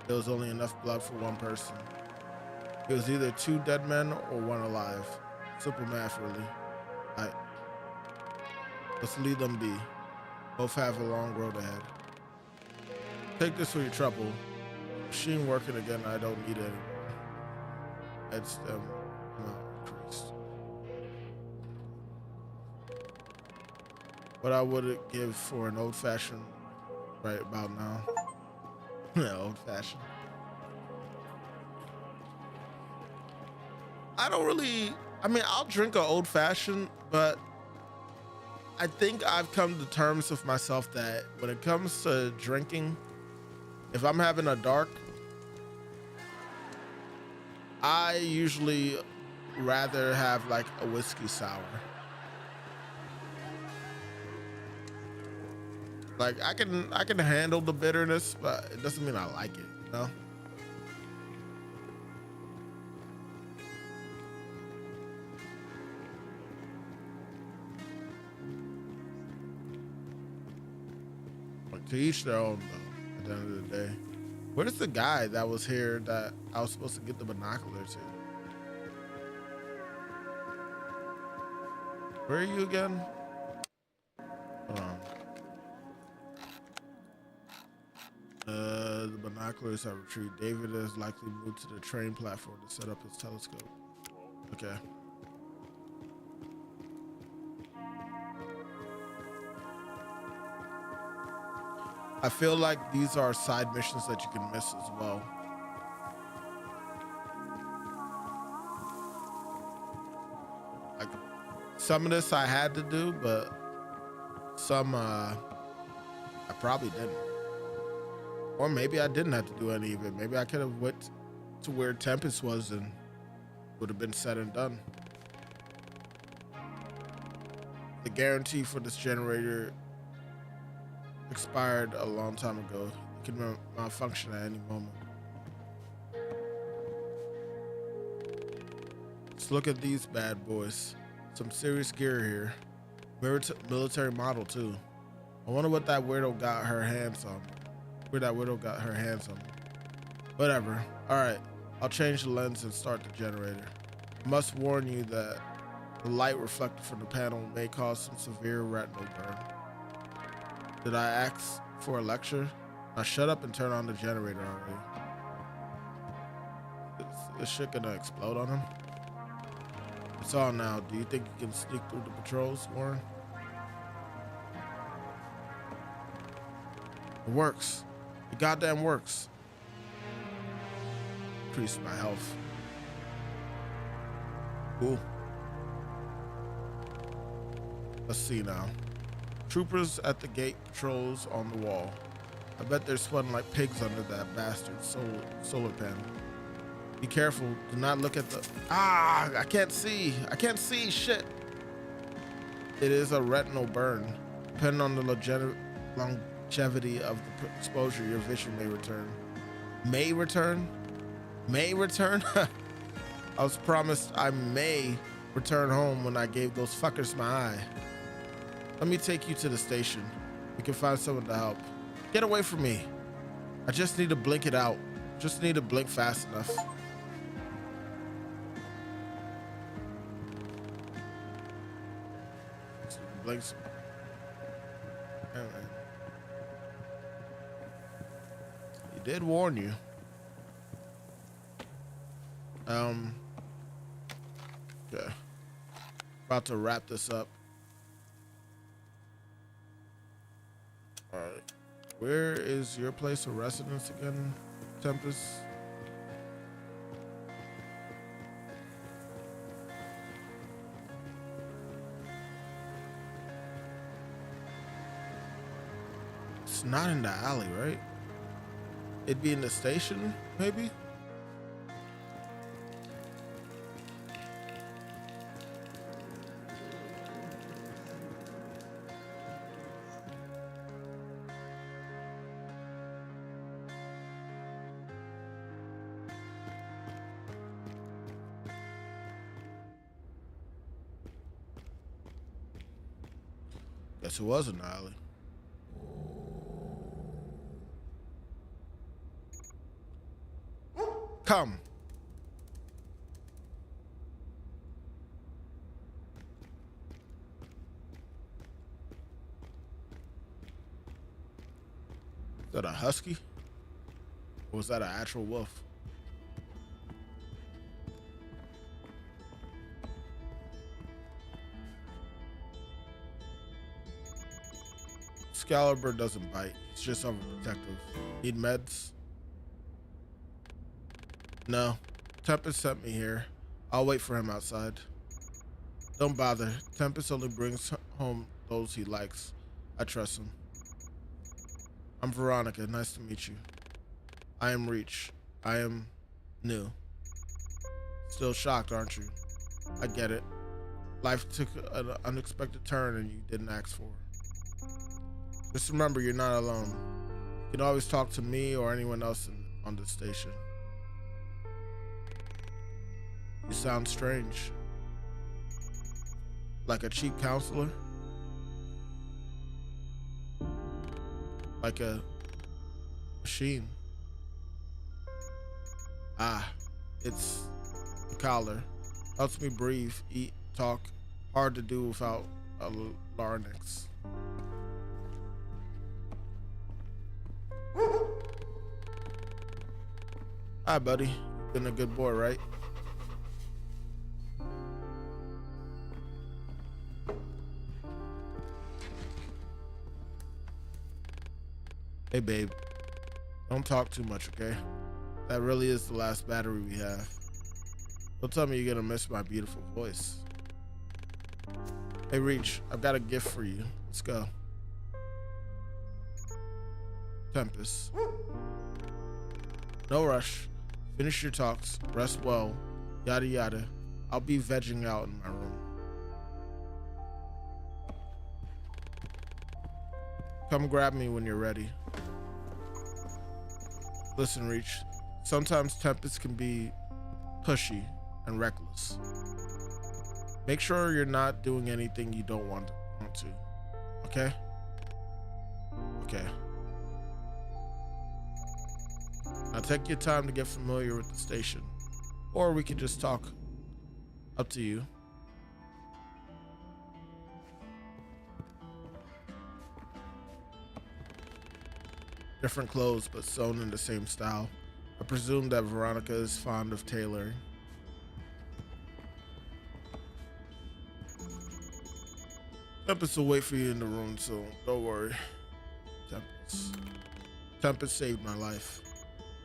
There was only enough blood for one person. It was either 2 dead men or 1 alive. Simple math, really. Let's leave them be. Both have a long road ahead. Take this for your trouble. Machine working again, I don't need it anymore. It's increased. What I would give for an old-fashioned right about now. Yeah, old-fashioned. I'll drink an old-fashioned, but I think I've come to terms with myself that when it comes to drinking, if I'm having a dark, I usually rather have like a whiskey sour. Like I can handle the bitterness, but it doesn't mean I like it, you know? Like, to each their own though, at the end of the day. Where's the guy that was here that I was supposed to get the binocular to? Where are you again? Hold on. The binoculars have retrieved. David is likely moved to the train platform to set up his telescope. Okay. I feel like these are side missions that you can miss as well. Like some of this I had to do, but some I probably didn't. Or maybe I didn't have to do any of it. Maybe I could have went to where Tempest was and would have been said and done. The guarantee for this generator expired a long time ago. It can malfunction at any moment. Let's look at these bad boys. Some serious gear here. Military model too. I wonder what that weirdo got her hands on. Where that widow got her hands on. Whatever. Alright. I'll change the lens and start the generator. I must warn you that the light reflected from the panel may cause some severe retinal burn. Did I ask for a lecture? Now shut up and turn on the generator already. Is this shit gonna explode on him? It's on now. Do you think you can sneak through the patrols, Warren? It works. It goddamn works. Increase my health. Cool. Let's see now. Troopers at the gate, patrols on the wall. I bet they're sweating like pigs under that bastard solar panel. Be careful. Do not look at the... I can't see. I can't see. Shit. It is a retinal burn. Depending on the longevity of the exposure, your vision may return. May return? May return? I was promised I may return home when I gave those fuckers my eye. Let me take you to the station. We can find someone to help. Get away from me. I just need to blink it out. Just need to blink fast enough. Blinks. Anyway. He did warn you. Okay. About to wrap this up. Alright. Where is your place of residence again, Tempest? It's not in the alley, right? It'd be in the station, maybe? Guess it was in the alley. Come. Is that a husky? Or was that an actual wolf? Excalibur doesn't bite. He's just overprotective. Need meds? No. Tempest sent me here. I'll wait for him outside. Don't bother. Tempest only brings home those he likes. I trust him. I'm Veronica. Nice to meet you. I am R.E.A.H. I am new. Still shocked, aren't you? I get it. Life took an unexpected turn and you didn't ask for it. Just remember, you're not alone. You can always talk to me or anyone else on the station. You sound strange. Like a cheap counselor? Like a machine? It's the collar. Helps me breathe, eat, talk. Hard to do without a larynx. Hi, buddy. Been a good boy, right? Hey, babe. Don't talk too much, okay? That really is the last battery we have. Don't tell me you're gonna miss my beautiful voice. Hey, Reach, I've got a gift for you. Let's go. Tempest. No rush. Finish your talks. Rest well. Yada yada. I'll be vegging out in my room. Come grab me when you're ready. Listen, Reach. Sometimes Tempest can be pushy and reckless. Make sure you're not doing anything you don't want to. Okay? Okay. Now take your time to get familiar with the station. Or we could just talk. Up to you. Different clothes, but sewn in the same style. I presume that Veronica is fond of tailoring. Tempest will wait for you in the room, so don't worry. Tempest. Tempest saved my life.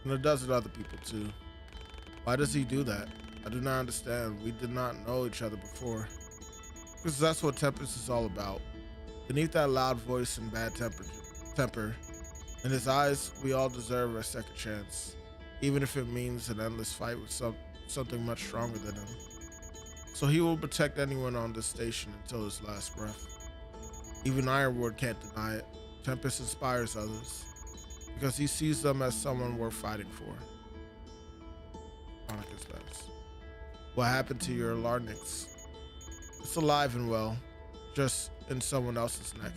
And a dozen other people too. Why does he do that? I do not understand. We did not know each other before. Because that's what Tempest is all about. Beneath that loud voice and bad temper, in his eyes, we all deserve a second chance. Even if it means an endless fight with something much stronger than him. So he will protect anyone on this station until his last breath. Even Ironwood can't deny it. Tempest inspires others because he sees them as someone worth fighting for. Veronica's best. What happened to your Larnix? It's alive and well, just in someone else's neck.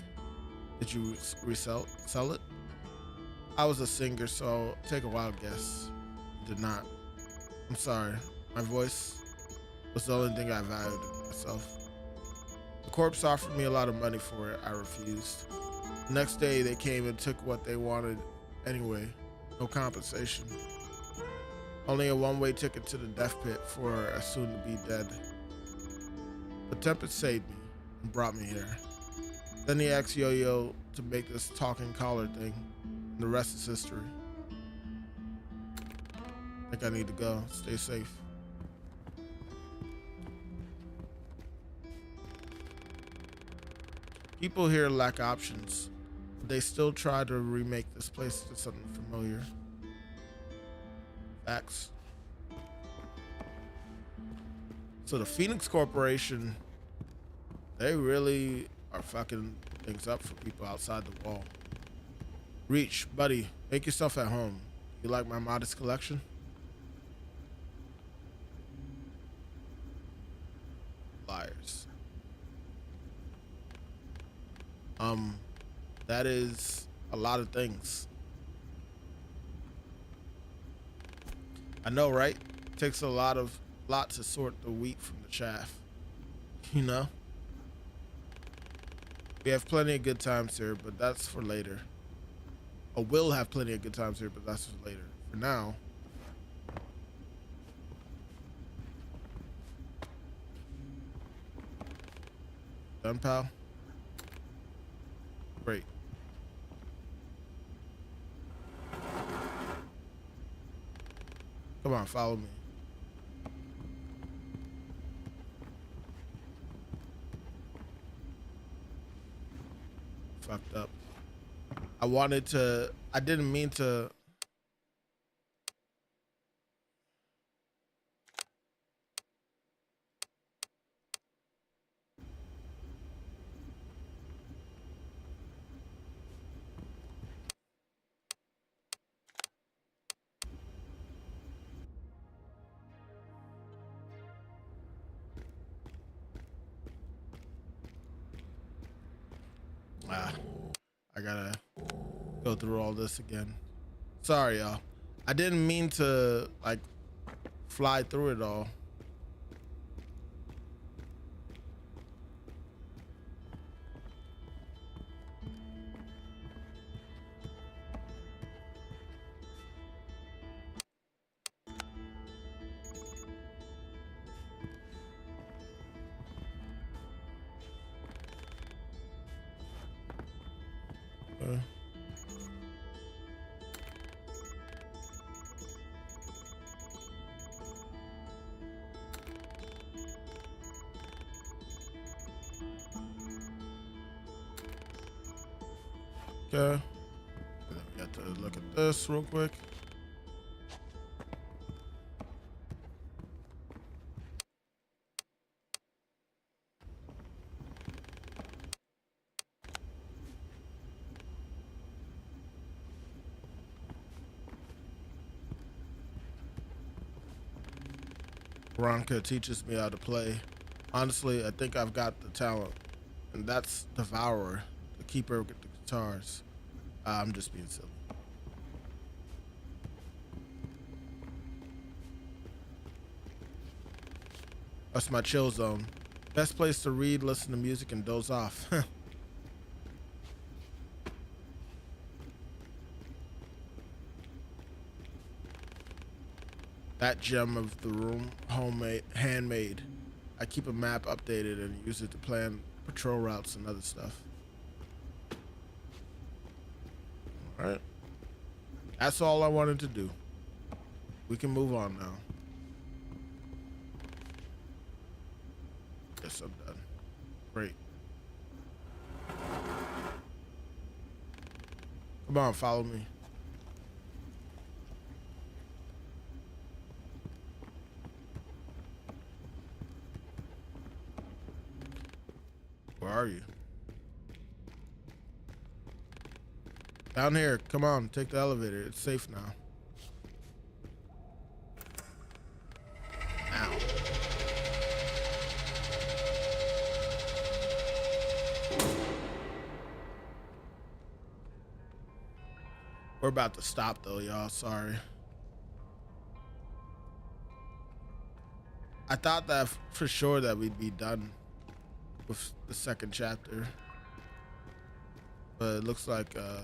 Did you sell it? I was a singer, so take a wild guess. Did not. I'm sorry. My voice was the only thing I valued in myself. The corpse offered me a lot of money for it. I refused. The next day, they came and took what they wanted anyway. No compensation. Only a one-way ticket to the death pit for a soon-to-be dead. But Tempest saved me and brought me here. Then he asked Yo-Yo to make this talking collar thing, and the rest is history. I think I need to go. Stay safe. People here lack options, but they still try to remake this place into something familiar. Facts. So the Phoenix Corporation, they really are fucking things up for people outside the wall. Reach, buddy, make yourself at home. You like my modest collection? Liars. That is a lot of things. I know, right? Takes a lot to sort the wheat from the chaff. You know? We have plenty of good times here, but that's for later. Or we'll have plenty of good times here, but that's for later. For now. Done, pal? Great. Come on, follow me. Fucked up. I didn't mean to. I gotta go through all this again. Sorry, y'all. I didn't mean to, like, fly through it all. Okay. And then we have to look at this real quick. Veronica teaches me how to play. Honestly, I think I've got the talent. And that's Devourer, the keeper with the guitars. I'm just being silly. That's my chill zone. Best place to read, listen to music, and doze off. That gem of the room, homemade, handmade. I keep a map updated and use it to plan patrol routes and other stuff. All right. That's all I wanted to do. We can move on now. Yes, I'm done. Great. Come on, follow me. Where are you? Down here. Come on, take the elevator. It's safe now. Ow. We're about to stop though, y'all. Sorry. I thought that for sure that we'd be done with the second chapter, but it looks like there's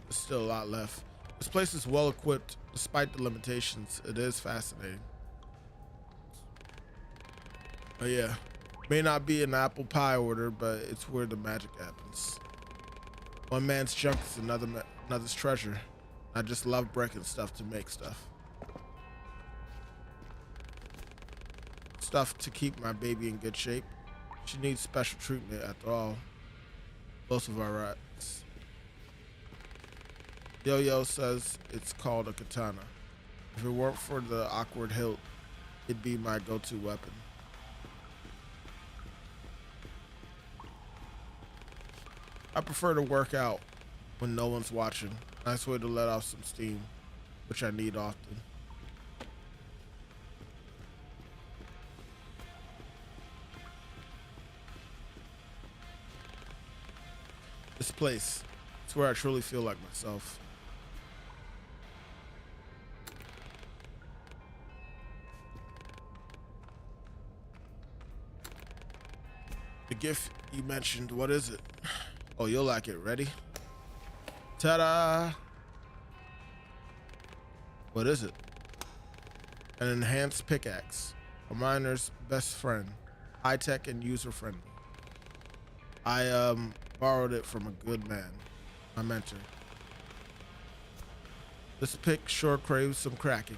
still a lot left. This place is well equipped despite the limitations. It is fascinating. Oh yeah, may not be an apple pie order, but it's where the magic happens. One man's junk is another's treasure. I just love breaking stuff to make stuff. Stuff to keep my baby in good shape. She needs special treatment after all. Both of our rats. Yo-Yo says it's called a katana. If it weren't for the awkward hilt, it'd be my go-to weapon. I prefer to work out when no one's watching. Nice way to let off some steam, which I need often. This place, it's where I truly feel like myself. The gift you mentioned, what is it? Oh, you'll like it. Ready? Ta-da! What is it? An enhanced pickaxe. A miner's best friend. High-tech and user-friendly. I borrowed it from a good man, my mentor. This pick sure craves some cracking.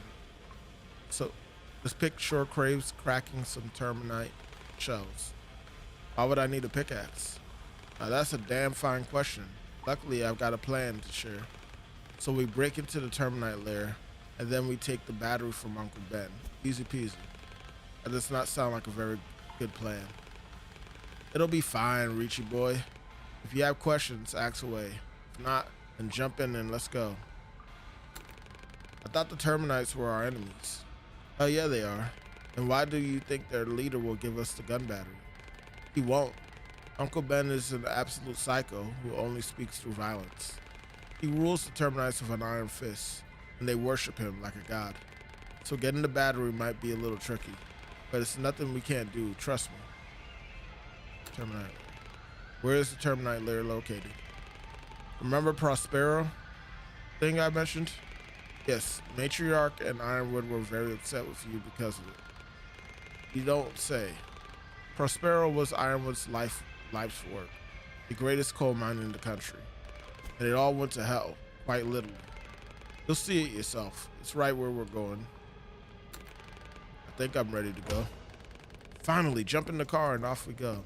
This pick sure craves cracking some terminite shells. Why would I need a pickaxe? Now that's a damn fine question. Luckily, I've got a plan to share. So we break into the terminite lair, and then we take the battery from Uncle Ben. Easy peasy. That does not sound like a very good plan. It'll be fine, Richie boy. If you have questions, ask away. If not, then jump in and let's go. I thought the Terminites were our enemies. Oh yeah, they are. And why do you think their leader will give us the gun battery? He won't. Uncle Ben is an absolute psycho who only speaks through violence. He rules the Terminites with an iron fist, and they worship him like a god. So getting the battery might be a little tricky, but it's nothing we can't do, trust me. Terminite. Where is the Terminite lair located? Remember Prospero thing I mentioned? Yes, Matriarch and Ironwood were very upset with you because of it. You don't say. Prospero was Ironwood's life's work, the greatest coal mine in the country. And it all went to hell, quite literally. You'll see it yourself. It's right where we're going. I think I'm ready to go. Finally, jump in the car and off we go.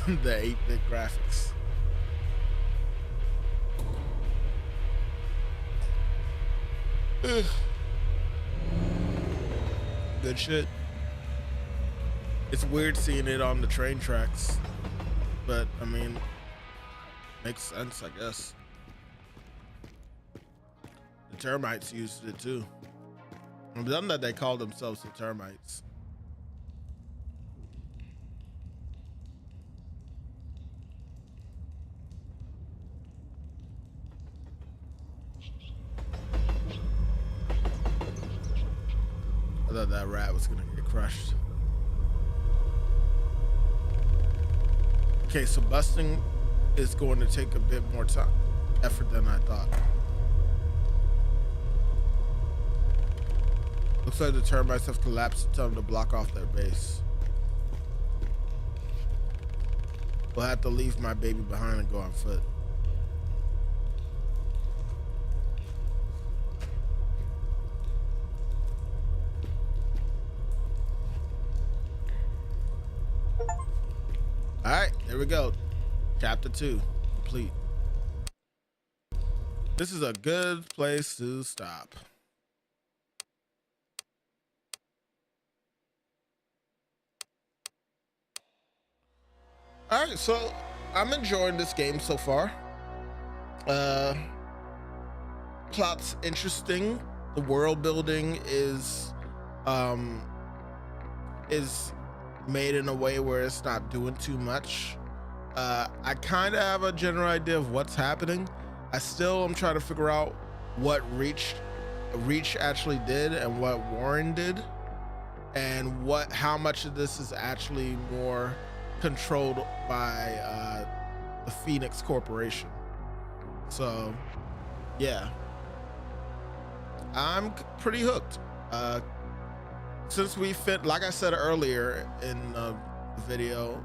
the 8-bit graphics. Ugh. Good shit. It's weird seeing it on the train tracks, but I mean, makes sense, I guess. The termites used it too. I'm done that they call themselves the termites. I thought that rat was gonna get crushed. Okay, so busting is going to take a bit more time, effort than I thought. Looks like the termites have collapsed to tell them to block off their base. We'll have to leave my baby behind and go on foot. All right, there we go. Chapter 2 complete. This is a good place to stop. All right, so I'm enjoying this game so far. Plot's interesting. The world building is made in a way where it's not doing too much. I kind of have a general idea of what's happening. I still am trying to figure out what R.E.A.H actually did and what Warren did, and how much of this is actually more controlled by the Phoenix Corporation. So yeah, I'm pretty hooked. Since we like I said earlier in the video,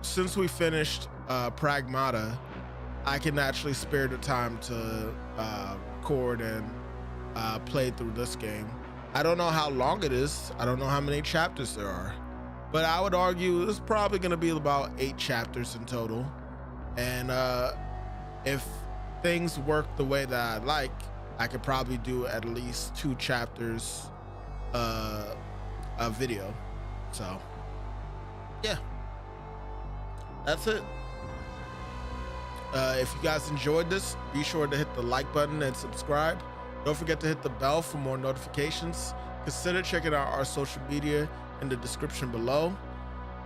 since we finished Pragmata, I can actually spare the time to record and play through this game. I don't know how long it is. I don't know how many chapters there are, but I would argue it's probably going to be about 8 chapters in total. And if things work the way that I like, I could probably do at least 2 chapters a video. So yeah, that's it. If you guys enjoyed this, be sure to hit the like button and subscribe. Don't forget to hit the bell for more notifications. Consider checking out our social media in the description below.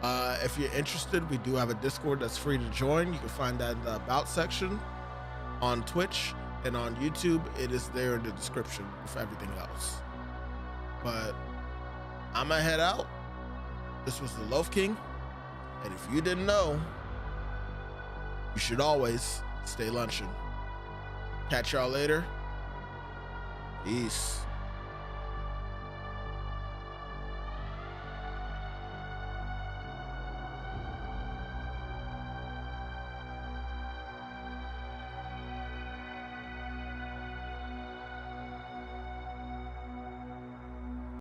If you're interested, we do have a Discord that's free to join. You can find that in the About section. On Twitch and on YouTube, it is there in the description with everything else. But I'm gonna head out. This was the Loaf King, and if you didn't know, you should always stay lunching. Catch y'all later. Peace.